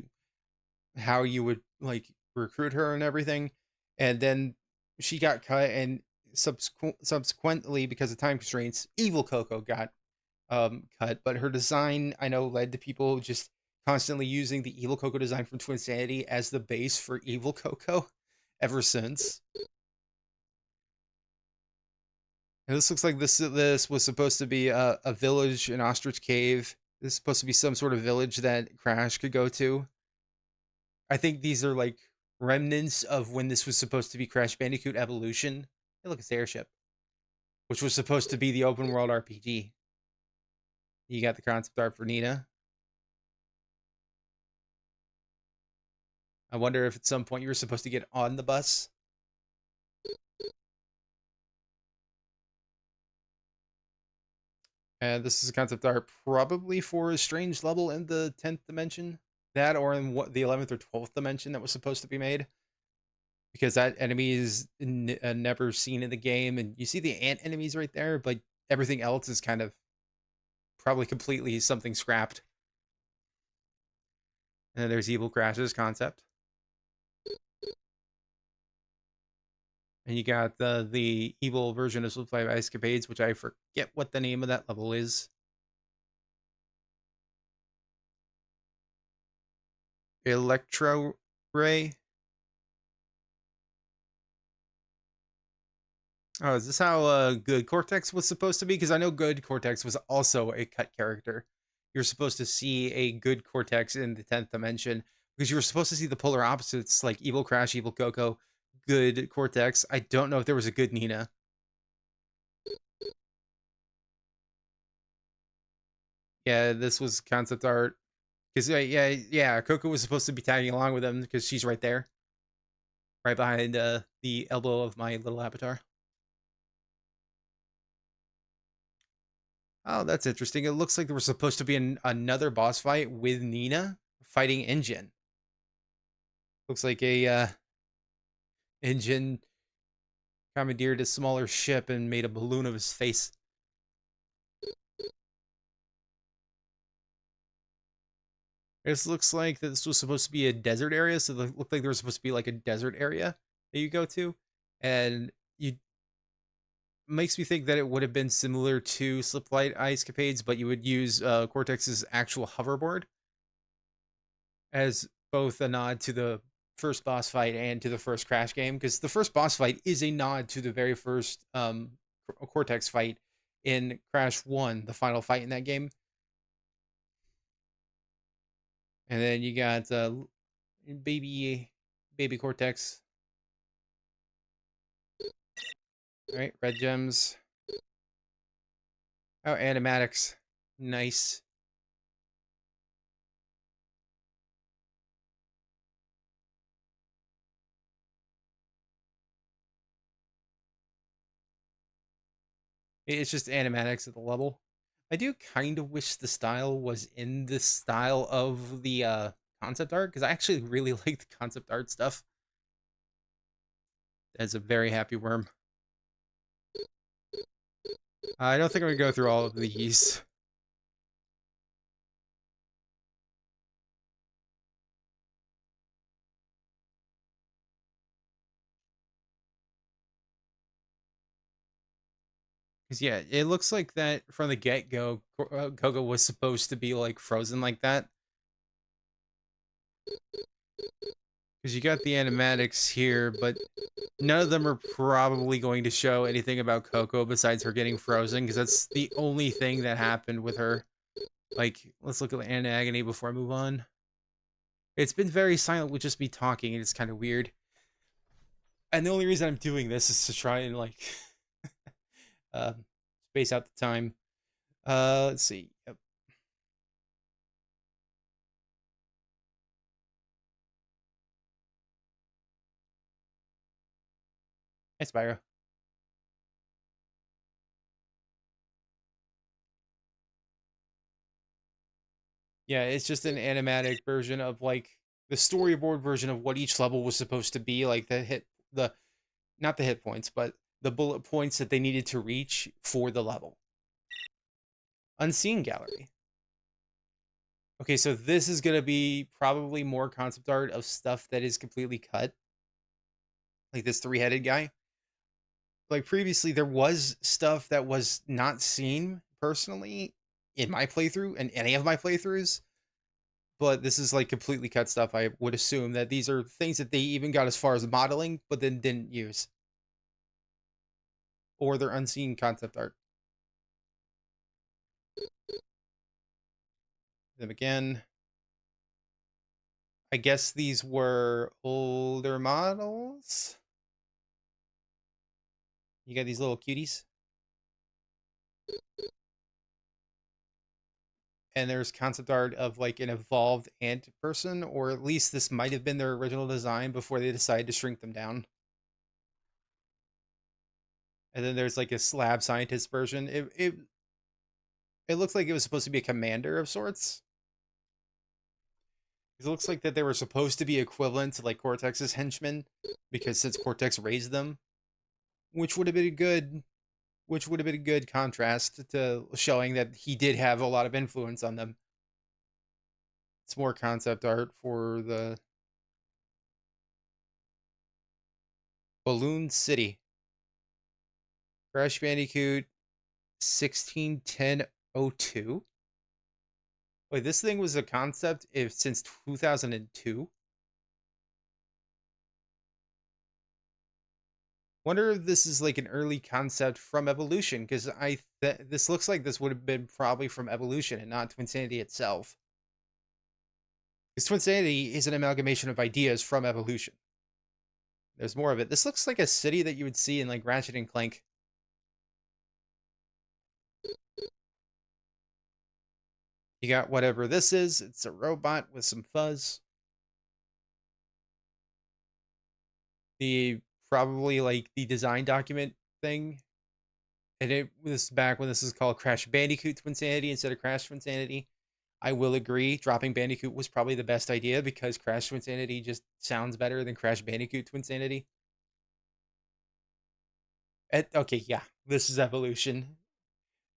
how you would like recruit her and everything. And then she got cut, and subsequently, because of time constraints, Evil Coco got cut. But her design, I know, led to people just constantly using the Evil Coco design from Twinsanity as the base for Evil Coco ever since. And this looks like this was supposed to be a village, an ostrich cave. This is supposed to be some sort of village that Crash could go to. I think these are like remnants of when this was supposed to be Crash Bandicoot Evolution. Hey, look, it's the airship, which was supposed to be the open world RPG. You got the concept art for Nina. I wonder if at some point you were supposed to get on the bus. And this is a concept art probably for a strange level in the 10th dimension. That or in the 11th or 12th dimension that was supposed to be made. Because that enemy is never seen in the game. And you see the ant enemies right there, but everything else is kind of probably completely something scrapped. And then there's Evil Crash's concept. And you got the evil version of Slip Slide Ice Capades, which I forget what the name of that level is. Electro Ray. Oh, is this how Good Cortex was supposed to be? Because I know Good Cortex was also a cut character. You're supposed to see a Good Cortex in the 10th dimension because you were supposed to see the polar opposites like Evil Crash, Evil Coco, Good Cortex. I don't know if there was a Good Nina. Yeah, this was concept art. Because, yeah, Coco was supposed to be tagging along with them because she's right there. Right behind the elbow of my little avatar. Oh, that's interesting. It looks like there was supposed to be another boss fight with Nina fighting Engine. Looks like a Engine commandeered a smaller ship and made a balloon of his face. This looks like this was supposed to be a desert area, so it looked like there was supposed to be like a desert area that you go to, and you makes me think that it would have been similar to Slipflight Ice Capades, but you would use Cortex's actual hoverboard as both a nod to the first boss fight and to the first Crash game, because the first boss fight is a nod to the very first Cortex fight in Crash 1, the final fight in that game. And then you got baby Cortex. All right, red gems. Oh, animatics. Nice. It's just animatics at the level. I do kind of wish the style was in the style of the concept art, because I actually really like the concept art stuff. That's a very happy worm. I don't think I'm going to go through all of these. Because, yeah, it looks like that from the get-go, Coco was supposed to be, like, frozen like that. Because you got the animatics here, but none of them are probably going to show anything about Coco besides her getting frozen, because that's the only thing that happened with her. Like, let's look at Anna Agony before I move on. It's been very silent with just me talking, and it's kind of weird. And the only reason I'm doing this is to try and, like, space out the time. Let's see. Yep. Hi, Spyro. Yeah, it's just an animatic version of, like, the storyboard version of what each level was supposed to be, like not the hit points, but the bullet points that they needed to reach for the level. Unseen gallery. Okay, so this is going to be probably more concept art of stuff that is completely cut. Like this three-headed guy. Like previously, there was stuff that was not seen personally in my playthrough and any of my playthroughs. But this is like completely cut stuff. I would assume that these are things that they even got as far as modeling, but then didn't use. Or they're unseen concept art. Them again. I guess these were older models. You got these little cuties. And there's concept art of like an evolved ant person, or at least this might have been their original design before they decided to shrink them down. And then there's like a slab scientist version. It looks like it was supposed to be a commander of sorts. It looks like that they were supposed to be equivalent to like Cortex's henchmen, because since Cortex raised them, which would have been a good contrast to showing that he did have a lot of influence on them. It's more concept art for the Balloon City. Crash Bandicoot 161002. Wait, this thing was a concept since 2002? Wonder if this is like an early concept from Evolution, because this looks like this would have been probably from Evolution and not Twinsanity itself. Because Twinsanity is an amalgamation of ideas from Evolution. There's more of it. This looks like a city that you would see in like Ratchet and Clank. You got whatever this is. It's a robot with some fuzz. Probably like the design document thing. And it was back when this is called Crash Bandicoot Twinsanity instead of Crash Twinsanity. I will agree, dropping Bandicoot was probably the best idea because Crash Twinsanity just sounds better than Crash Bandicoot Twinsanity. Okay, yeah, this is evolution.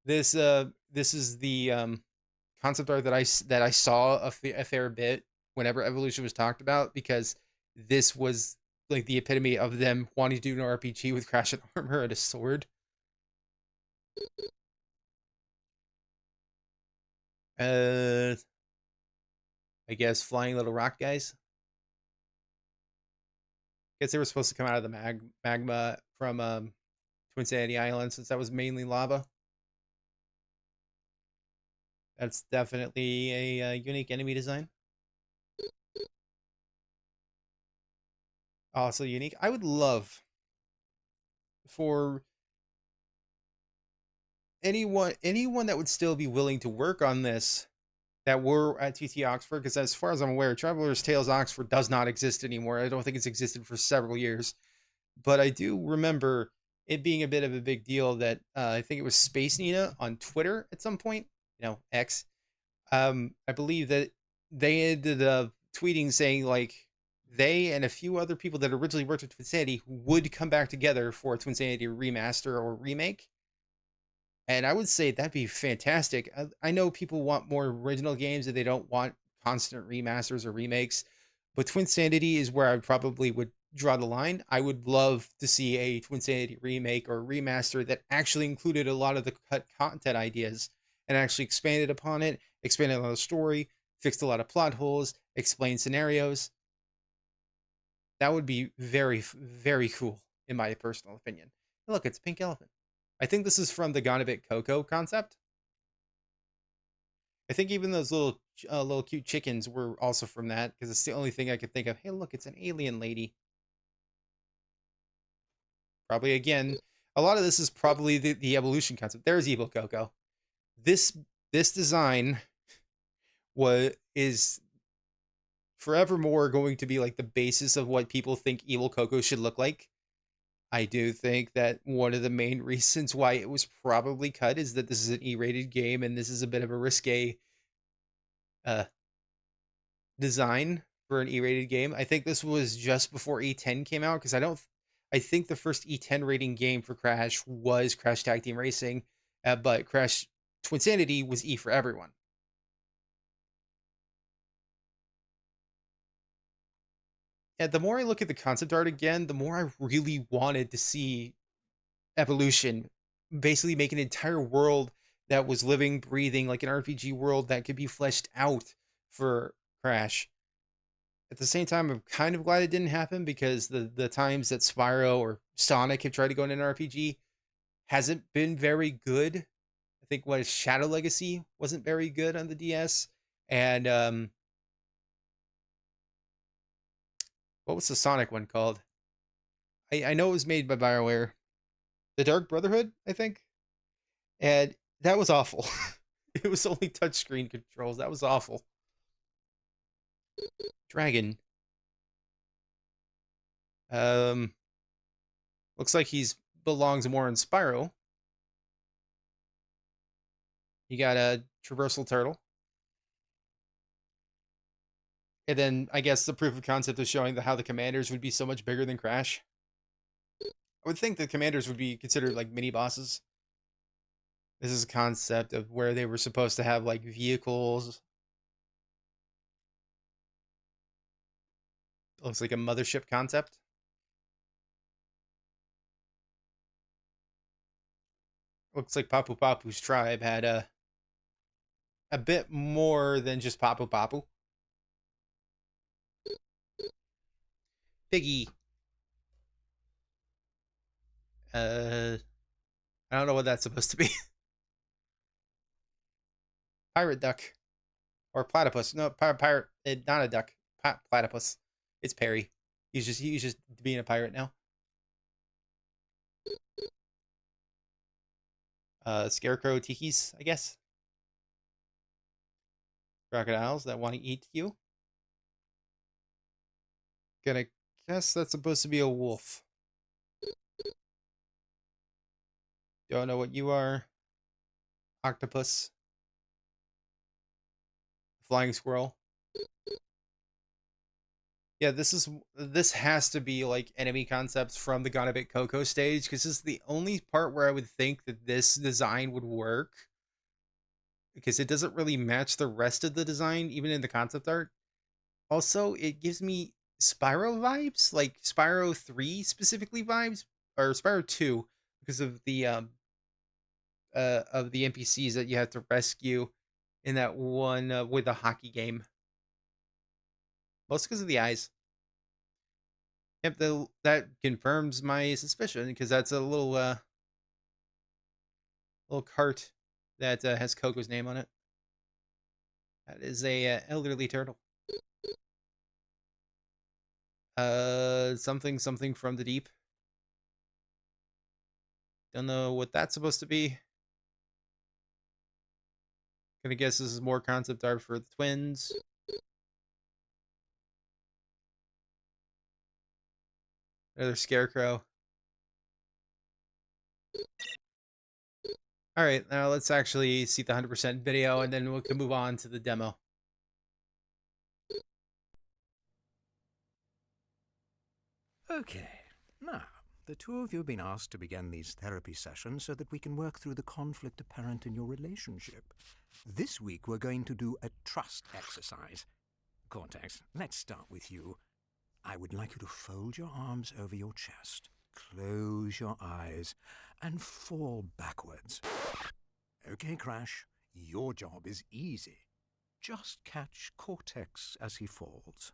This is the concept art that I saw a fair bit whenever evolution was talked about, because this was like the epitome of them wanting to do an RPG with Crash and armor and a sword. Uh, I guess flying little rock guys. Guess they were supposed to come out of the magma from Twinsanity Island, since that was mainly lava. That's definitely a unique enemy design. Also unique. I would love for anyone that would still be willing to work on this that were at TT Oxford, because as far as I'm aware, Traveler's Tales Oxford does not exist anymore. I don't think it's existed for several years. But I do remember it being a bit of a big deal that I think it was Space Nina on Twitter at some point, X. I believe that they ended up tweeting saying like they and a few other people that originally worked with Twinsanity would come back together for a Twinsanity remaster or remake. And I would say that'd be fantastic. I know people want more original games and they don't want constant remasters or remakes, but Twinsanity is where I probably would draw the line. I would love to see a Twinsanity remake or remaster that actually included a lot of the cut content ideas and actually expanded upon it, expanded on the story, fixed a lot of plot holes, explained scenarios. That would be very, very cool, in my personal opinion. Look, it's a pink elephant. I think this is from the Gone a Bit Coco concept. I think even those little cute chickens were also from that, because it's the only thing I could think of. Hey, look, it's an alien lady. Probably again, a lot of this is probably the evolution concept. There's Evil Coco. This design is forevermore going to be like the basis of what people think Evil Coco should look like. I do think that one of the main reasons why it was probably cut is that this is an E-rated game and this is a bit of a risque uh, design for an E-rated game. I think this was just before E10 came out, because I think the first E10 rating game for Crash was Crash Tag Team Racing, but Crash Twinsanity was E for everyone. Yeah, the more I look at the concept art again, the more I really wanted to see evolution basically make an entire world that was living, breathing, like an RPG world that could be fleshed out for Crash. At the same time, I'm kind of glad it didn't happen, because the times that Spyro or Sonic have tried to go in an RPG hasn't been very good. I think what Shadow Legacy wasn't very good on the DS, and what was the Sonic one called? I know it was made by BioWare. The Dark Brotherhood, I think, and that was awful. It was only touchscreen controls. That was awful. Dragon. Um, Looks like he's belongs more in Spyro. You got a traversal turtle. And then I guess the proof of concept is showing how the commanders would be so much bigger than Crash. I would think the commanders would be considered like mini bosses. This is a concept of where they were supposed to have like vehicles. Looks like a mothership concept. Looks like Papu Papu's tribe had a bit more than just Papu Papu. Piggy. I don't know what that's supposed to be. Pirate duck. Or platypus. No, pirate. Not a duck. Platypus. It's Perry. He's just being a pirate now. Scarecrow tikis, I guess. Crocodiles that want to eat you. Gonna guess that's supposed to be a wolf. Don't know what you are. Octopus. Flying squirrel. Yeah, this has to be like enemy concepts from the Gone a Bit Coco stage, because this is the only part where I would think that this design would work, because it doesn't really match the rest of the design, even in the concept art. Also, it gives me Spyro vibes, like Spyro 3 specifically vibes, or Spyro 2, because of the NPCs that you have to rescue in that one with the hockey game. Mostly because of the eyes. Yep, that confirms my suspicion, because that's a little cart that has Coco's name on it. That is a elderly turtle. Something from the deep. Don't know what that's supposed to be. Gonna guess this is more concept art for the twins. Another scarecrow. All right, now let's actually see the 100% video, and then we can move on to the demo. Okay, now, the two of you have been asked to begin these therapy sessions so that we can work through the conflict apparent in your relationship. This week we're going to do a trust exercise. Cortex, let's start with you. I would like you to fold your arms over your chest, close your eyes, and fall backwards. Okay, Crash, your job is easy. Just catch Cortex as he falls.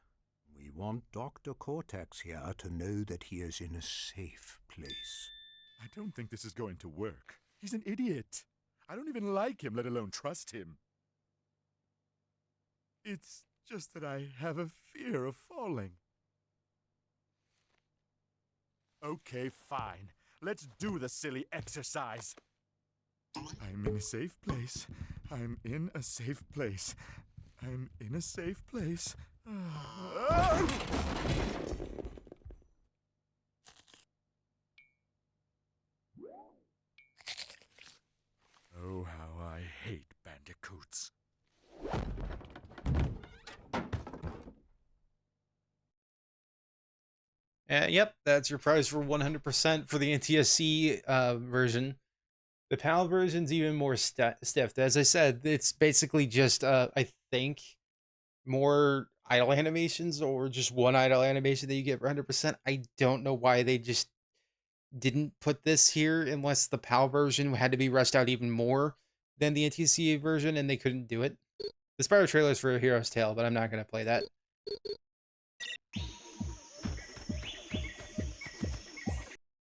We want Dr. Cortex here to know that he is in a safe place. I don't think this is going to work. He's an idiot. I don't even like him, let alone trust him. It's just that I have a fear of falling. Okay, fine. Let's do the silly exercise. I'm in a safe place. I'm in a safe place. I'm in a safe place. Oh, how I hate bandicoots. Yep, that's your prize for 100% for the NTSC version. The PAL version's even more stiff. As I said, it's basically just, I think, more idle animations, or just one idle animation that you get for 100%. I don't know why they just didn't put this here, unless the PAL version had to be rushed out even more than the NTSC version, and they couldn't do it. The Spyro trailer is for Hero's Tale, but I'm not going to play that.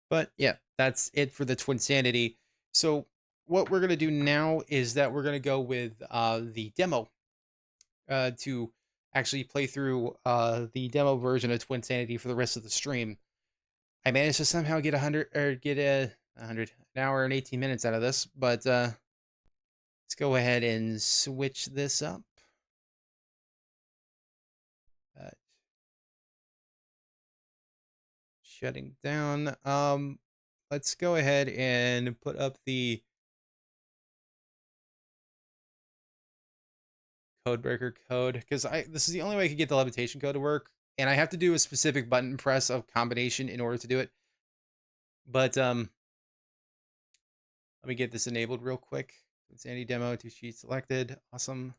But yeah, that's it for the Twinsanity. So what we're going to do now is that we're going to go with the demo to actually play through the demo version of Twinsanity for the rest of the stream. I managed to somehow get an hour and 18 minutes out of this, but let's go ahead and switch this up. Shutting down. Let's go ahead and put up the codebreaker code, because this is the only way I can get the levitation code to work, and I have to do a specific button press of combination in order to do it. But let me get this enabled real quick. Twinsanity demo, 2 sheets selected. Awesome.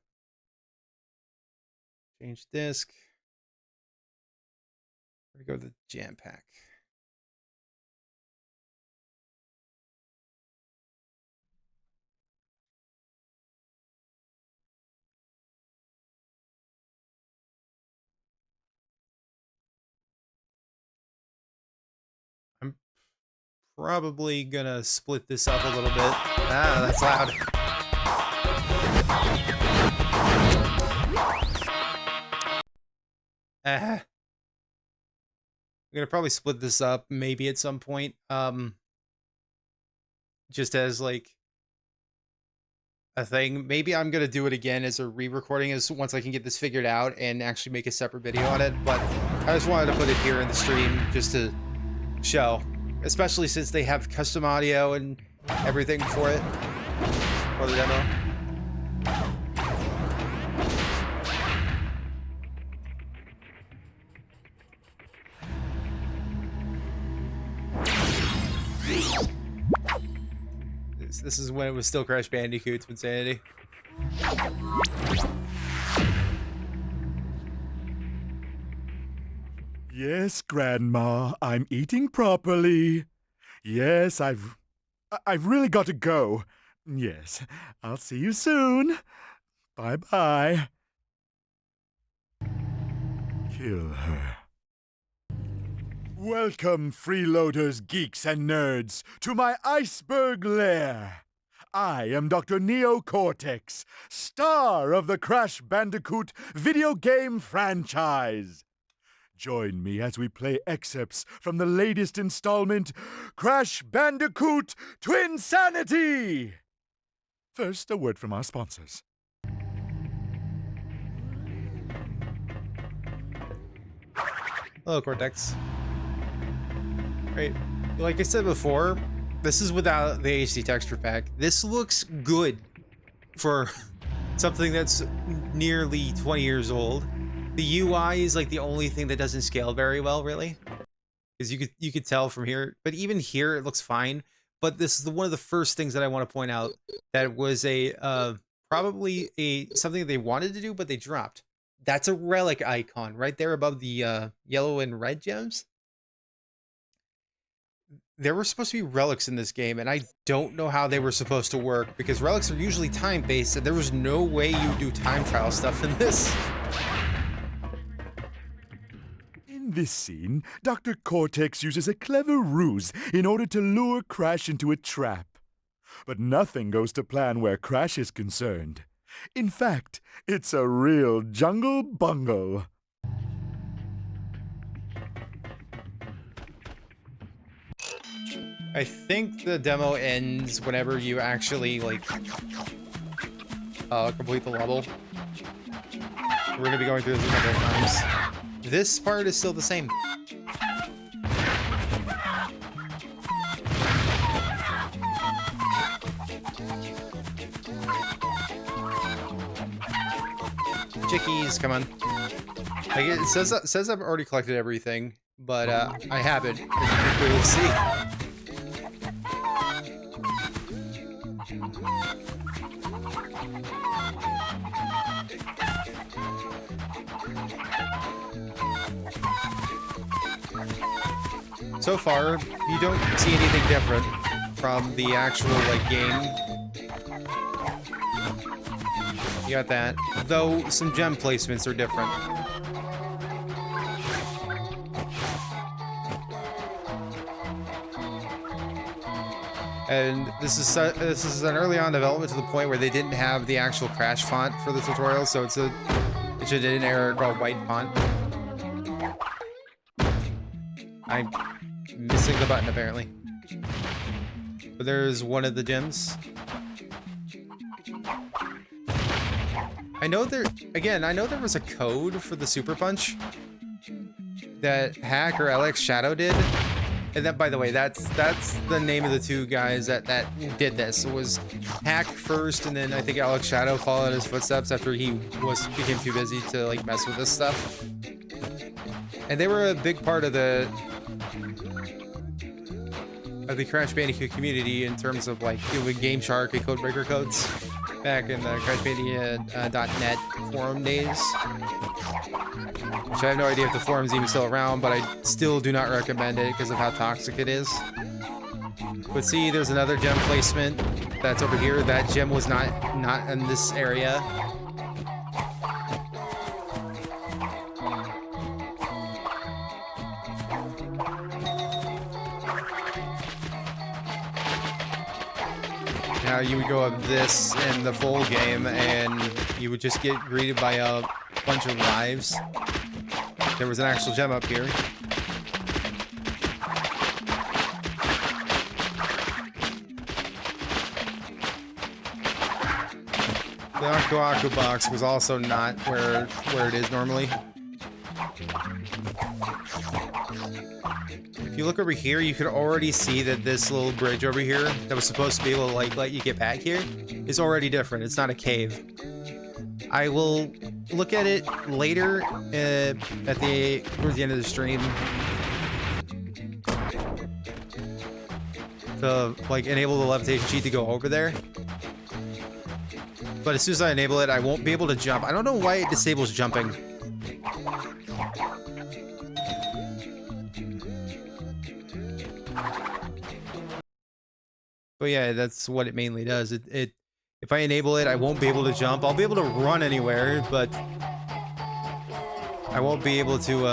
Change disk. We're gonna go to the Jampack. I'm probably gonna split this up a little bit. Ah, that's loud. I'm gonna probably split this up maybe at some point. Just as like a thing. Maybe I'm gonna do it again as a re-recording as once I can get this figured out and actually make a separate video on it. But I just wanted to put it here in the stream just to show, especially since they have custom audio and everything for it for the demo. This is when it was still Crash Bandicoot Twinsanity. Yes, Grandma, I'm eating properly. Yes, I've really got to go. Yes, I'll see you soon. Bye-bye. Kill her. Welcome, freeloaders, geeks, and nerds, to my iceberg lair. I am Dr. Neo Cortex, star of the Crash Bandicoot video game franchise. Join me as we play excerpts from the latest installment, Crash Bandicoot Twinsanity! First, a word from our sponsors. Hello, Cortex. Right, like I said before, this is without the HD texture pack. This looks good for something that's nearly 20 years old. The UI is like the only thing that doesn't scale very well, really, because you could tell from here. But even here, it looks fine. But this is one of the first things that I want to point out that was a probably something they wanted to do, but they dropped. That's a relic icon right there above the yellow and red gems. There were supposed to be relics in this game, and I don't know how they were supposed to work, because relics are usually time-based, and there was no way you do time trial stuff in this. In this scene, Dr. Cortex uses a clever ruse in order to lure Crash into a trap. But nothing goes to plan where Crash is concerned. In fact, it's a real jungle bungle. I think the demo ends whenever you actually, like, complete the level. We're going to be going through this a couple of times. This part is still the same. Chickies, come on. Like, it says I've already collected everything, but I haven't, as you can clearly see. So far, you don't see anything different from the actual, like, game. You got that. Though, some gem placements are different. And this is an early on development to the point where they didn't have the actual Crash font for the tutorial, so it's an error called white font. I'm missing the button apparently. But there's one of the gems. I know there was a code for the Super Punch that Hack or LX Shadow did. And that, by the way, that's the name of the two guys that did this. It was Hack first, and then I think Alex Shadow followed in his footsteps after he became too busy to, like, mess with this stuff. And they were a big part of the Crash Bandicoot community in terms of, like, doing Game Shark and Codebreaker codes back in the CrashBandicoot.net forum days. Which I have no idea if the forum's even still around, but I still do not recommend it because of how toxic it is. But see, there's another gem placement that's over here. That gem was not in this area. Now you would go up this in the full game, and you would just get greeted by a bunch of lives. There was an actual gem up here. The Aku Aku box was also not where it is normally. If you look over here, you could already see that this little bridge over here that was supposed to be able to, like, let you get back here is already different. It's not a cave. I will look at it later towards the end of the stream to like enable the levitation cheat to go over there. But as soon as I enable it, I won't be able to jump. I don't know why it disables jumping. But yeah, that's what it mainly does. If I enable it, I won't be able to jump. I'll be able to run anywhere, but I won't be able to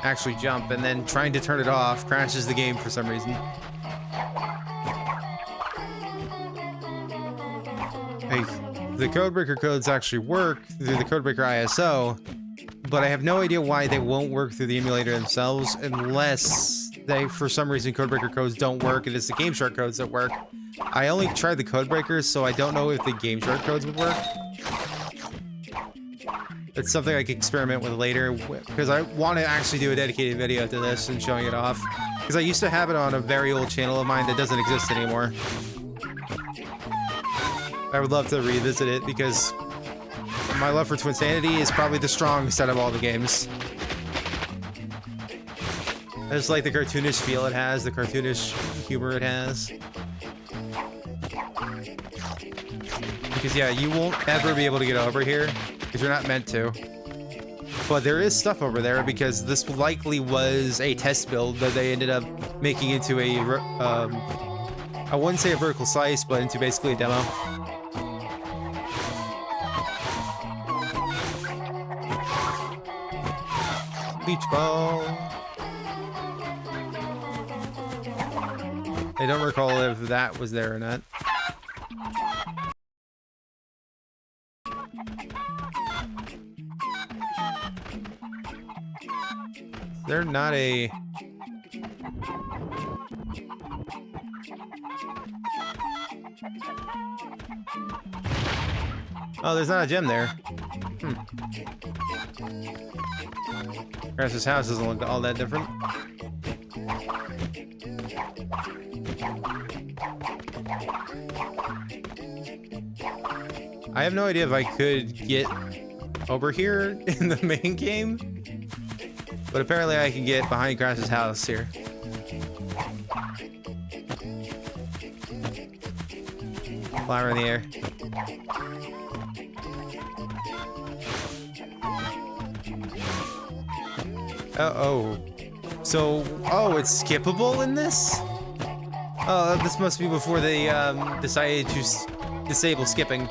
actually jump. And then trying to turn it off crashes the game for some reason. Hey, the Codebreaker codes actually work through the Codebreaker ISO, but I have no idea why they won't work through the emulator themselves unless they, for some reason, Codebreaker codes don't work and it's the GameShark codes that work. I only tried the Codebreakers, so I don't know if the GameShark codes would work. It's something I can experiment with later, because I want to actually do a dedicated video to this and showing it off. Because I used to have it on a very old channel of mine that doesn't exist anymore. I would love to revisit it because my love for Twinsanity is probably the strongest out of all the games. I just like the cartoonish feel it has, the cartoonish humor it has. Because yeah, you won't ever be able to get over here, because you're not meant to. But there is stuff over there, because this likely was a test build that they ended up making into a, I wouldn't say a vertical slice, but into basically a demo. Beach ball. I don't recall if that was there or not. They're not a... Oh, there's not a gem there. Crash's house doesn't look all that different. I have no idea if I could get over here in the main game, but apparently I can get behind Crash's house here. Flower in the air. Oh. So, oh, it's skippable in this? Oh, this must be before they decided to disable skipping.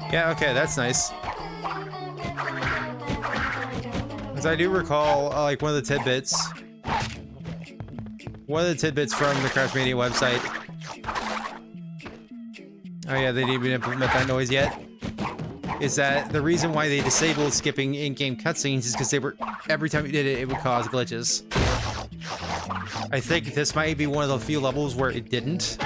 Yeah, okay, that's nice. As I do recall, like one of the tidbits from the Crash Mania website. Oh yeah, they didn't even implement that noise yet. Is that the reason why they disabled skipping in-game cutscenes is because they were, every time you did it, it would cause glitches. I think this might be one of the few levels where it didn't.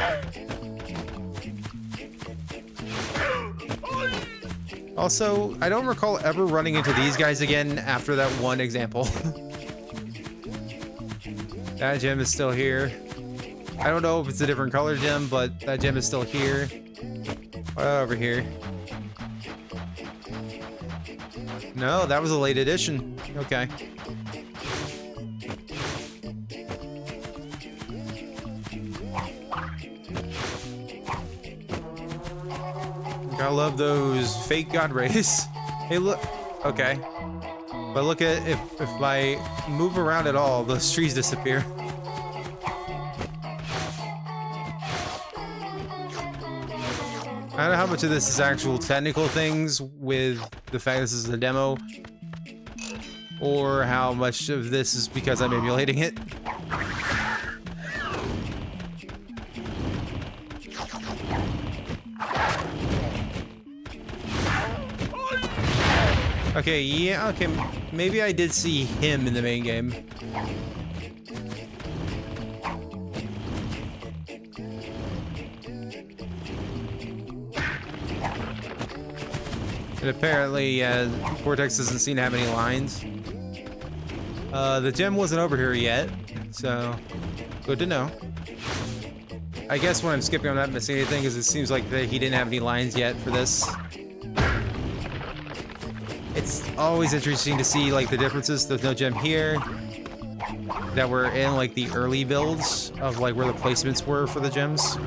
Also, I don't recall ever running into these guys again after that one example. That gem is still here. I don't know if it's a different color gem, but that gem is still here. Over here. No, that was a late edition. Okay. I love those fake god rays. Hey, look. Okay. But look at if I move around at all, those trees disappear. I don't know how much of this is actual technical things with the fact this is a demo, or how much of this is because I'm emulating it. Okay, yeah, okay, maybe I did see him in the main game. And apparently, Vortex doesn't seem to have any lines. The gem wasn't over here yet, so good to know. I guess when I'm skipping, I'm not missing anything, because it seems like he didn't have any lines yet for this. It's always interesting to see like the differences. There's no gem here that were in like the early builds of like where the placements were for the gems.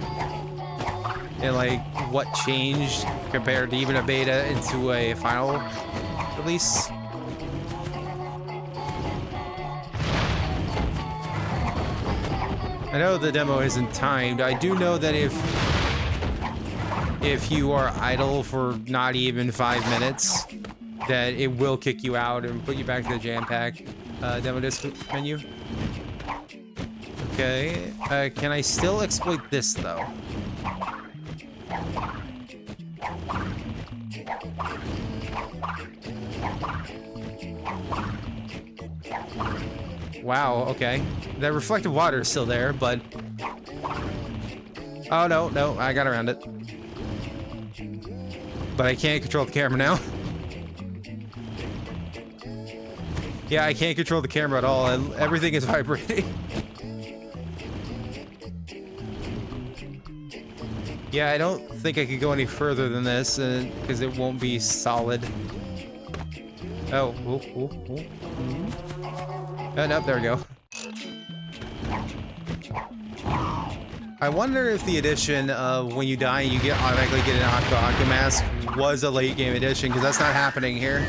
And like what changed compared to even a beta into a final release. I know the demo isn't timed. I do know that if you are idle for not even 5 minutes, that it will kick you out and put you back to the Jampack demo disc menu. Okay, can I still exploit this though? Wow, okay. That reflective water is still there, but... Oh, no, I got around it. But I can't control the camera now. Yeah, I can't control the camera at all, and everything is vibrating. Yeah, I don't think I could go any further than this, because it won't be solid. Oh, oh, no, there we go. I wonder if the addition of when you die you get automatically get an Aqua mask was a late game addition, because that's not happening here.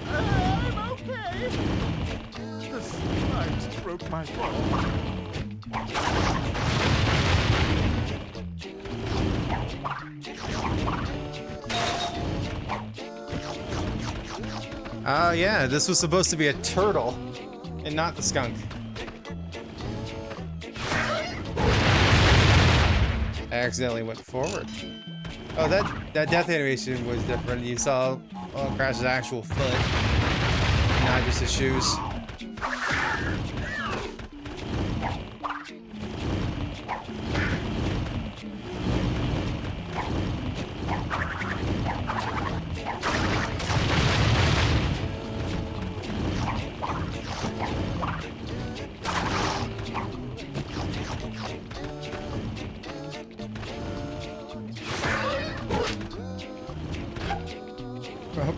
I'm okay. The spikes broke my fall. Yeah, this was supposed to be a turtle and not the skunk. I accidentally went forward. Oh, that death animation was different. You saw Crash's actual foot, not just his shoes.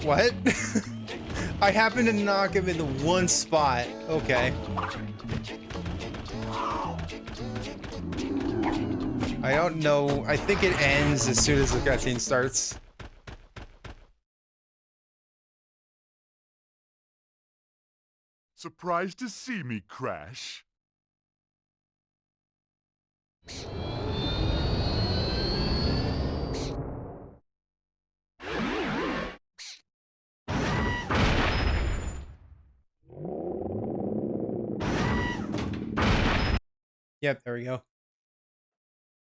What? I happened to knock him in the one spot. Okay. I don't know. I think it ends as soon as the cutscene starts. Surprised to see me, Crash? Yep, there we go.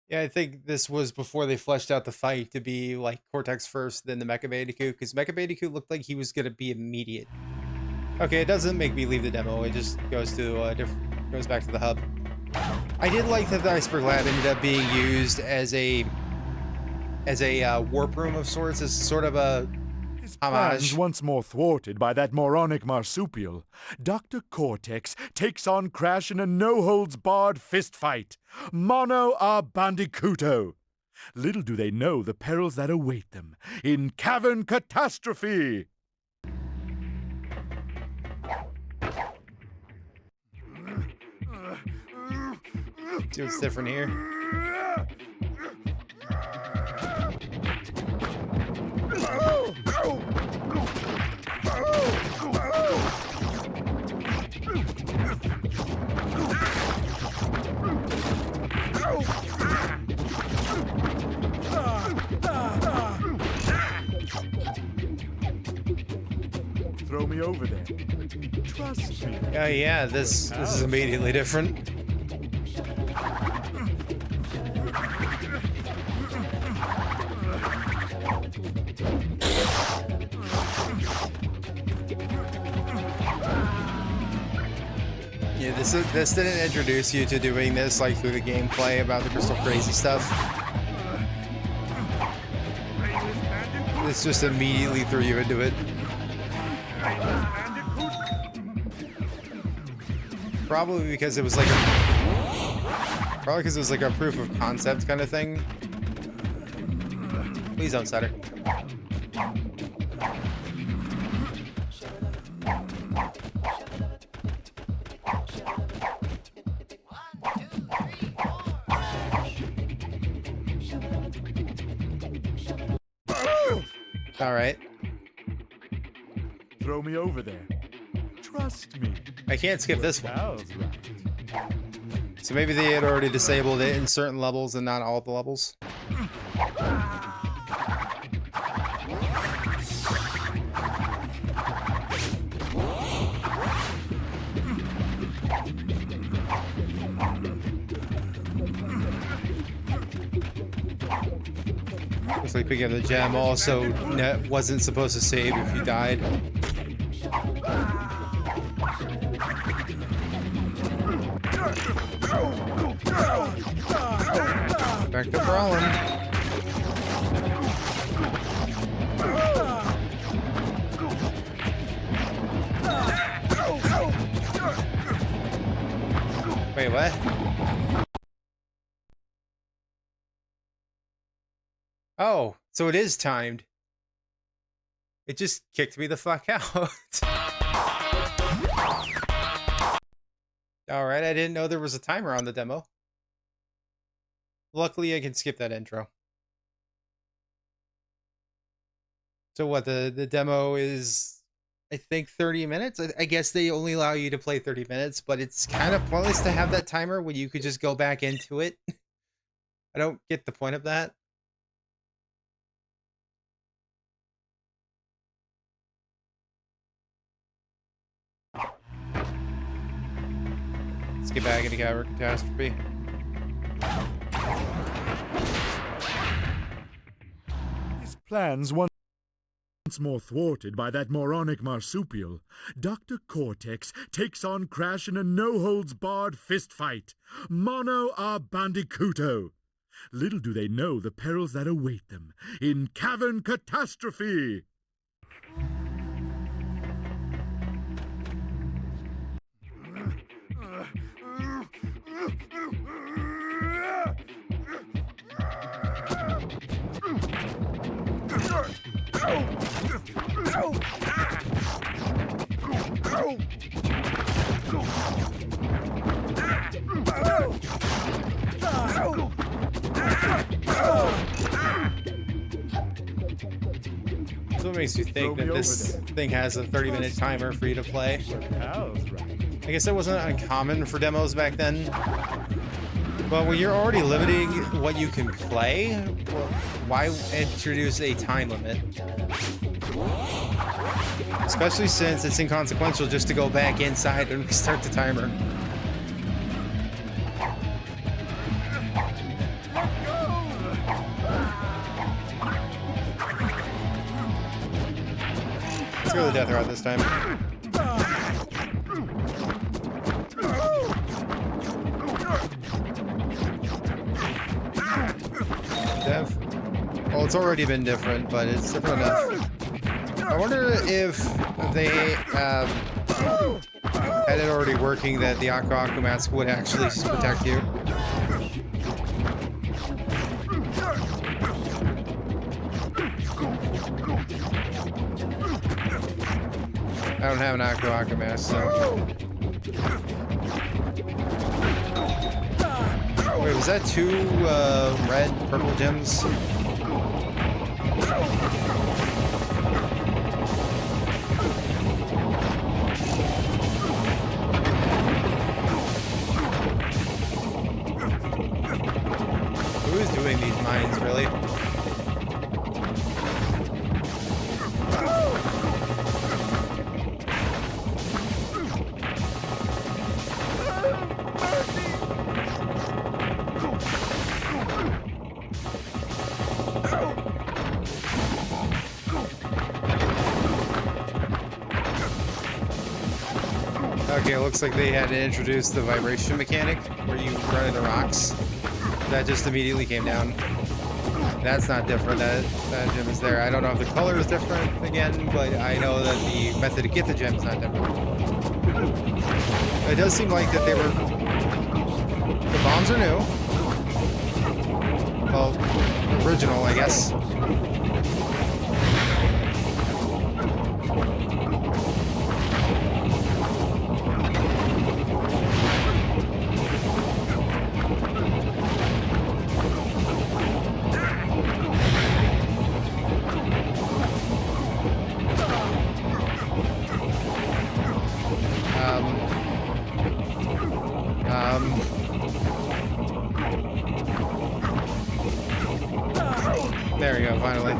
Yeah, I think this was before they fleshed out the fight to be like Cortex first, then the Mecha Bandicoot, because Mecha Bandicoot looked like he was gonna be immediate. Okay, it doesn't make me leave the demo. It just goes to goes back to the hub. I did like that the Iceberg Lab ended up being used as a warp room of sorts, as sort of a Plans once more thwarted by that moronic marsupial, Dr. Cortex takes on Crash in a no-holds-barred fistfight. Mono a Bandicooto. Little do they know the perils that await them in Cavern Catastrophe. See what's different here. Throw me over there. Trust me. Oh yeah, this is immediately different. Yeah, this didn't introduce you to doing this like through the gameplay about the Crystal Crazy stuff. This just immediately threw you into it. Probably because it was like a proof of concept kind of thing. Please don't stutter. All right. Throw me over there. Trust me. I can't skip this one. Pals, right? So maybe they had already disabled it in certain levels and not all the levels. Looks like picking up the gem also wasn't supposed to save if you died. Back to brawling. Wait, what? Oh, so it is timed. It just kicked me the fuck out. Alright, I didn't know there was a timer on the demo. Luckily, I can skip that intro. So what, the demo is, I think, 30 minutes? I guess they only allow you to play 30 minutes, but it's kind of pointless to have that timer when you could just go back into it. I don't get the point of that. Let's get back into catastrophe. His plans once more thwarted by that moronic marsupial, Dr. Cortex takes on Crash in a no-holds-barred fistfight. Mono a bandicooto. Little do they know the perils that await them in Cavern Catastrophe. So what makes you think that this thing has a 30-minute timer for you to play? I guess that wasn't uncommon for demos back then. But when you're already limiting what you can play, why introduce a time limit? Especially since it's inconsequential just to go back inside and restart the timer. Let's go to the death route this time. Well, it's already been different, but it's different enough. I wonder if they had it already working that the Aku Aku mask would actually protect you. I don't have an Aku Aku mask, so... Wait, was that two red, purple gems? Who is doing these mines, really? Okay, it looks like they had to introduce the vibration mechanic where you run into rocks. That just immediately came down. That's not different. That gem is there. I don't know if the color is different again, but I know that the method to get the gem is not different. It does seem like that they were... The bombs are new. Well, original, I guess. There we go, finally.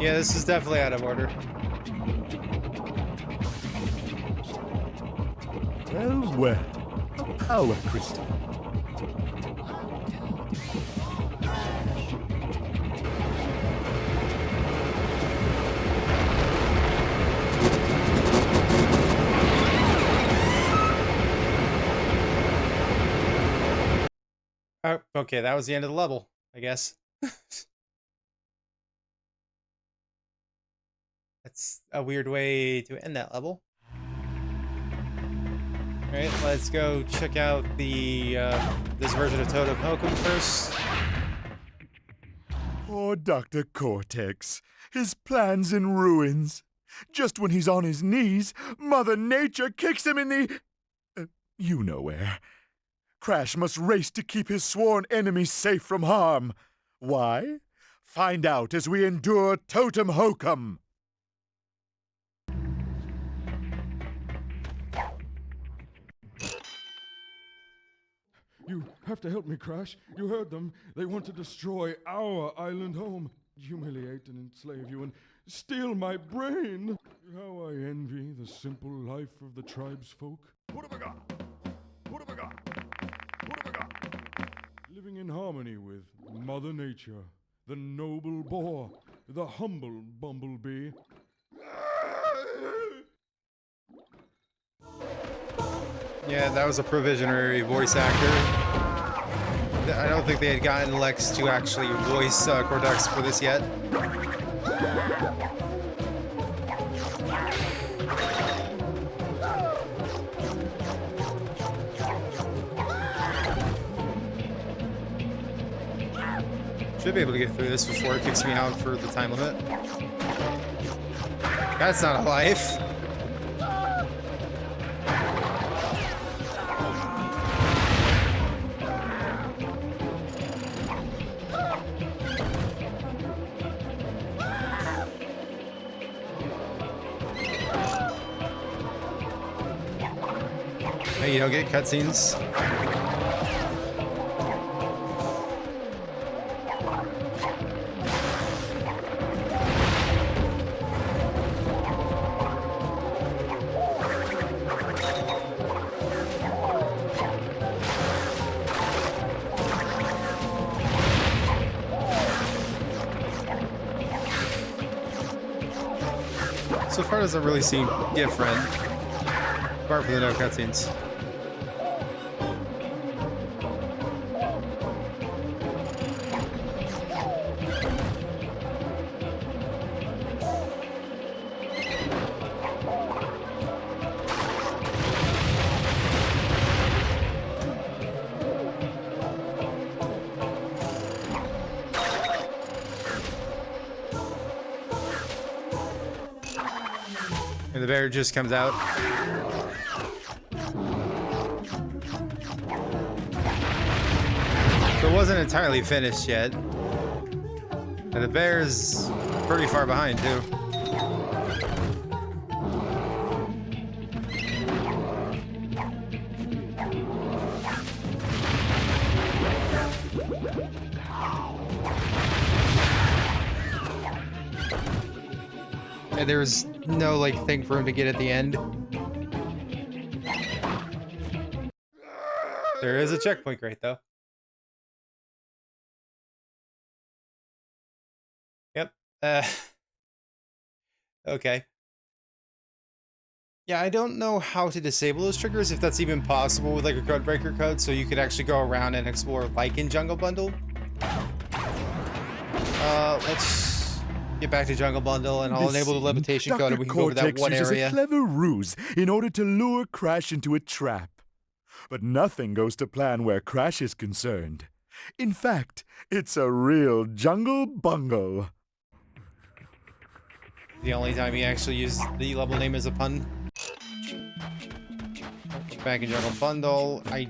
Yeah, this is definitely out of order. Well, well. A power crystal. Oh, okay, that was the end of the level, I guess. That's a weird way to end that level. Alright, let's go check out the this version of Totem Hokum first. Poor Dr. Cortex. His plan's in ruins. Just when he's on his knees, Mother Nature kicks him in the... you know where. Crash must race to keep his sworn enemies safe from harm. Why? Find out as we endure Totem Hokum. You have to help me, Crash. You heard them. They want to destroy our island home, humiliate and enslave you, and steal my brain. How I envy the simple life of the tribesfolk. What have I got? What have I got? What have I got? Living in harmony with Mother Nature, the noble boar, the humble bumblebee. Yeah, that was a provisionary voice actor. I don't think they had gotten Lex to actually voice Cortex for this yet. Should be able to get through this before it kicks me out for the time limit. That's not a life. Hey, you don't get cutscenes. So far doesn't really seem different, apart from the no cutscenes. And the bear just comes out. So it wasn't entirely finished yet. And the bear's pretty far behind too. And there's no like thing for him to get at the end. There is a checkpoint crate though. Yep. Okay. Yeah, I don't know how to disable those triggers, if that's even possible with like a code breaker code, so you could actually go around and explore like in Jungle Bundle. Let's get back to Jungle Bundle, and I'll enable the levitation code, and we can go over that one uses area. a clever ruse in order to lure Crash into a trap. But nothing goes to plan where Crash is concerned. In fact, it's a real jungle bungle. The only time he actually used the level name as a pun. Back in Jungle Bundle, I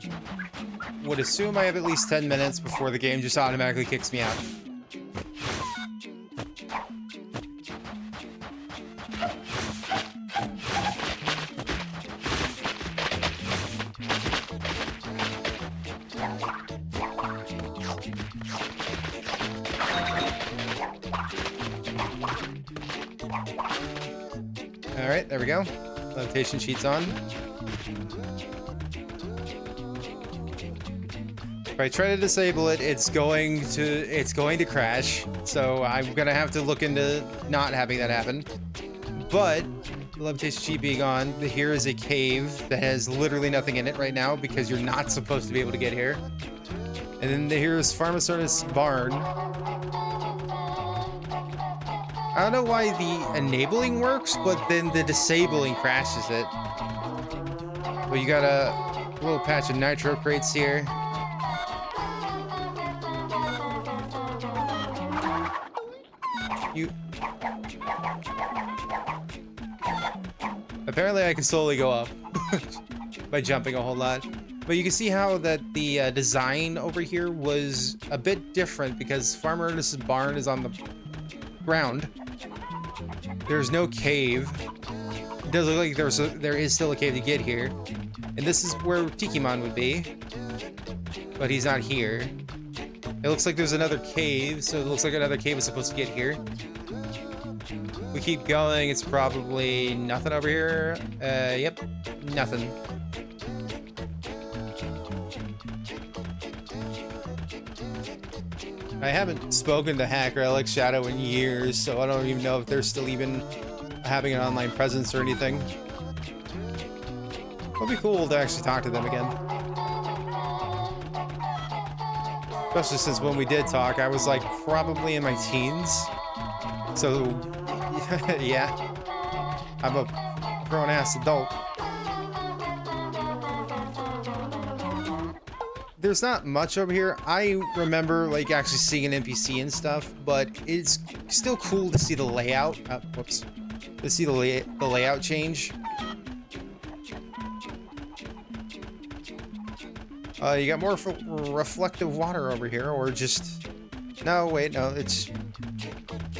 would assume I have at least 10 minutes before the game just automatically kicks me out. Alright, there we go. Levitation sheet's on. If I try to disable it, it's going to crash. So I'm gonna have to look into not having that happen. But the levitation sheet being on, here is a cave that has literally nothing in it right now because you're not supposed to be able to get here. And then here's Pharmaceutics Barn. I don't know why the enabling works, but then the disabling crashes it. But you got a little patch of nitro crates here. Apparently I can slowly go up by jumping a whole lot. But you can see how that the design over here was a bit different because Farmer Ernest's barn is on the ground. There's no cave. It does look like there is still a cave to get here. And this is where Tikimon would be. But he's not here. It looks like there's another cave, so it looks like another cave is supposed to get here. If we keep going, it's probably nothing over here. Yep, nothing. I haven't spoken to Hack Relic Shadow in years, so I don't even know if they're still even having an online presence or anything. It'll be cool to actually talk to them again. Especially since when we did talk, I was like probably in my teens. So, yeah. I'm a grown-ass adult. There's not much over here. I remember like actually seeing an NPC and stuff, but it's still cool to see the layout. Whoops. To see the layout change. You got more reflective water over here, or just... No, wait, no, it's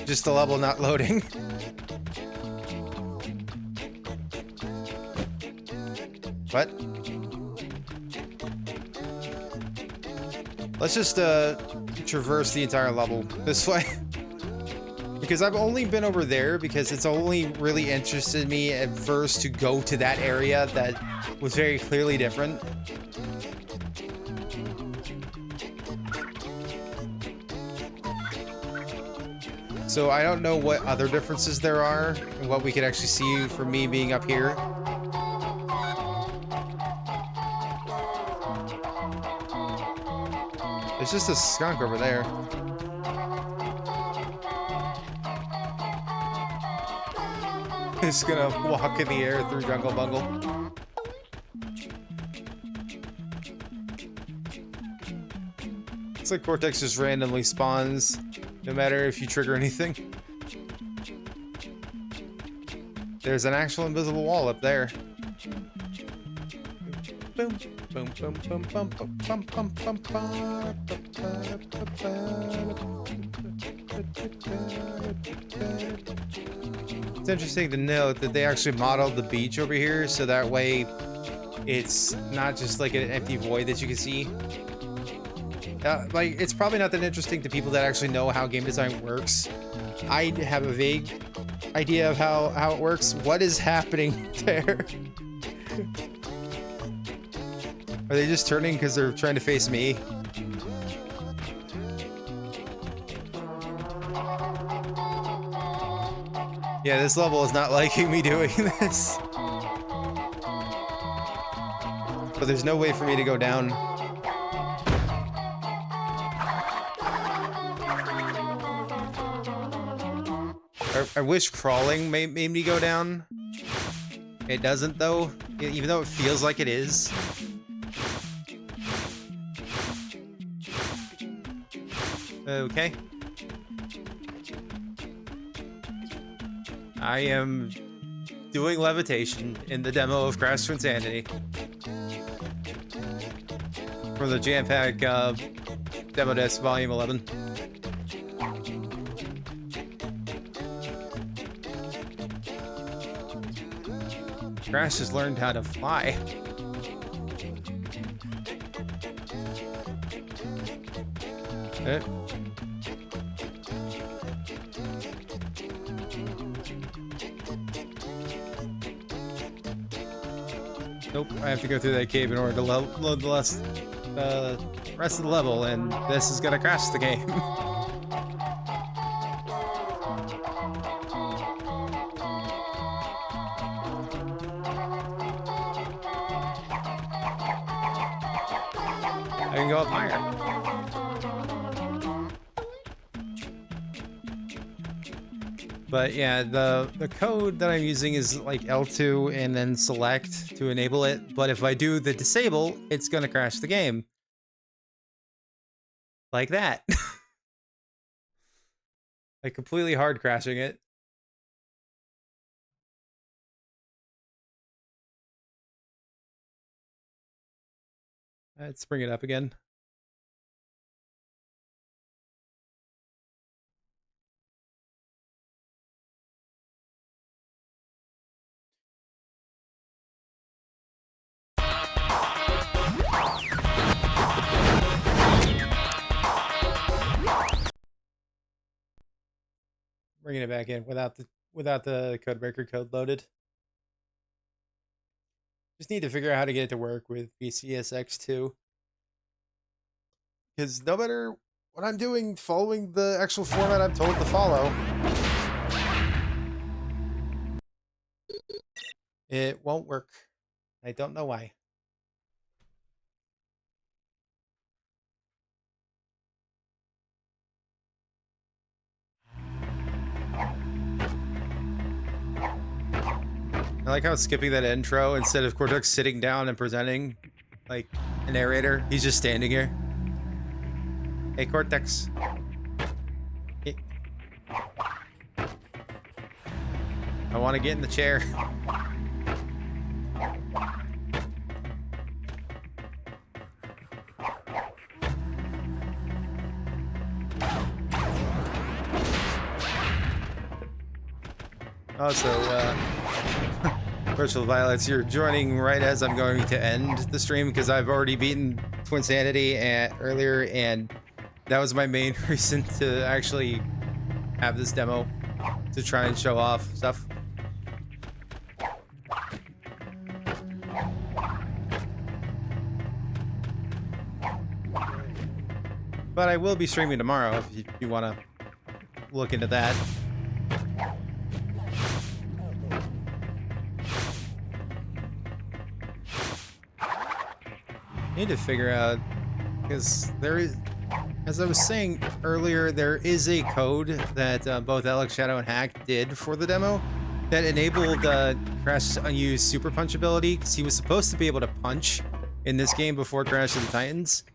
just the level not loading. What? Let's just traverse the entire level this way. Because I've only been over there because it's only really interested me at first to go to that area that was very clearly different. So I don't know what other differences there are and what we could actually see from me being up here. There's just a skunk over there. He's gonna walk in the air through Jungle Bungle. Looks like Cortex just randomly spawns, no matter if you trigger anything. There's an actual invisible wall up there. Boom, boom, boom, boom, boom, boom, boom, boom, boom, boom. It's interesting to note that they actually modeled the beach over here, so that way it's not just like an empty void that you can see. Like, it's probably not that interesting to people that actually know how game design works. I have a vague idea of how it works. What is happening there? Are they just turning because they're trying to face me? Yeah, this level is not liking me doing this. But there's no way for me to go down. I wish crawling made me go down. It doesn't though, even though it feels like it is. Okay. I am doing levitation in the demo of Crash Twinsanity from the Jampack Demo Disc Volume 11. Crash has learned how to fly. Nope, I have to go through that cave in order to load the rest of the level, and this is gonna crash the game. I can go up higher. But yeah, the code that I'm using is like L2 and then select to enable it. But if I do the disable, it's gonna crash the game. Like that. Like completely hard crashing it. Let's bring it up again. Bringing it back in without the codebreaker code loaded. Just need to figure out how to get it to work with BCSX2. Because no matter what I'm doing, following the actual format I'm told to follow, it won't work. I don't know why. I like how it's skipping that intro instead of Cortex sitting down and presenting like a narrator. He's just standing here. Hey, Cortex. Hey. I want to get in the chair. Also, Virtual Violets, you're joining right as I'm going to end the stream because I've already beaten Twinsanity earlier, and that was my main reason to actually have this demo, to try and show off stuff. But I will be streaming tomorrow if you want to look into that. Need to figure out, because there is, as I was saying earlier, there is a code that both Alex Shadow and Hack did for the demo that enabled Crash's unused super punch ability, because he was supposed to be able to punch in this game before Crash of the Titans,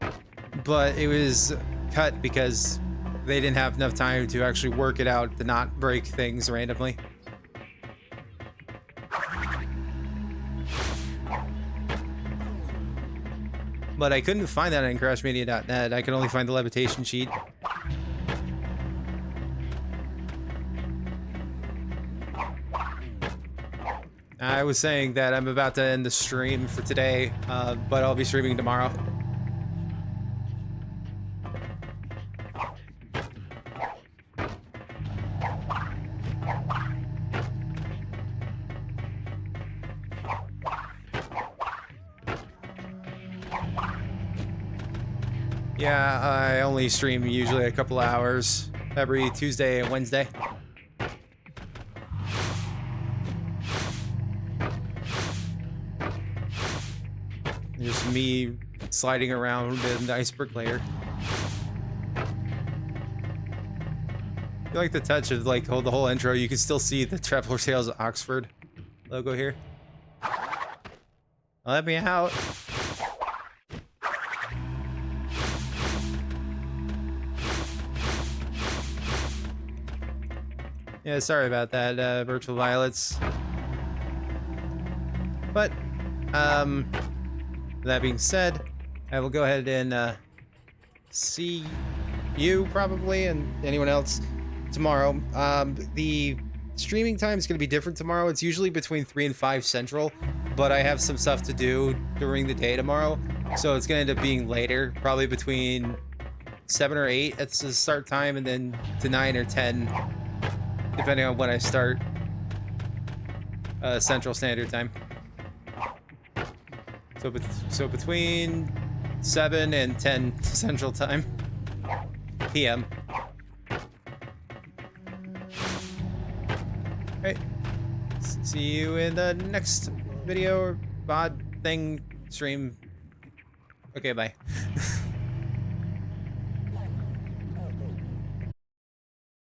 but it was cut because they didn't have enough time to actually work it out to not break things randomly. But I couldn't find that in crashmedia.net. I could only find the levitation sheet. I was saying that I'm about to end the stream for today, but I'll be streaming tomorrow. Yeah, I only stream usually a couple hours every Tuesday and Wednesday. Just me sliding around in the iceberg layer. You like the touch of like the whole intro, you can still see the Traveler's Tales of Oxford logo here. Let me out. Yeah, sorry about that, Virtual Violets. But, that being said, I will go ahead and see you probably and anyone else tomorrow. The streaming time is going to be different tomorrow. It's usually between 3 and 5 Central, but I have some stuff to do during the day tomorrow, so it's going to end up being later, probably between 7 or 8 at the start time, and then to 9 or 10. Depending on when I start Central Standard Time. So between 7 and 10 Central Time, PM. Alright. See you in the next video or bod thing stream. Okay, bye.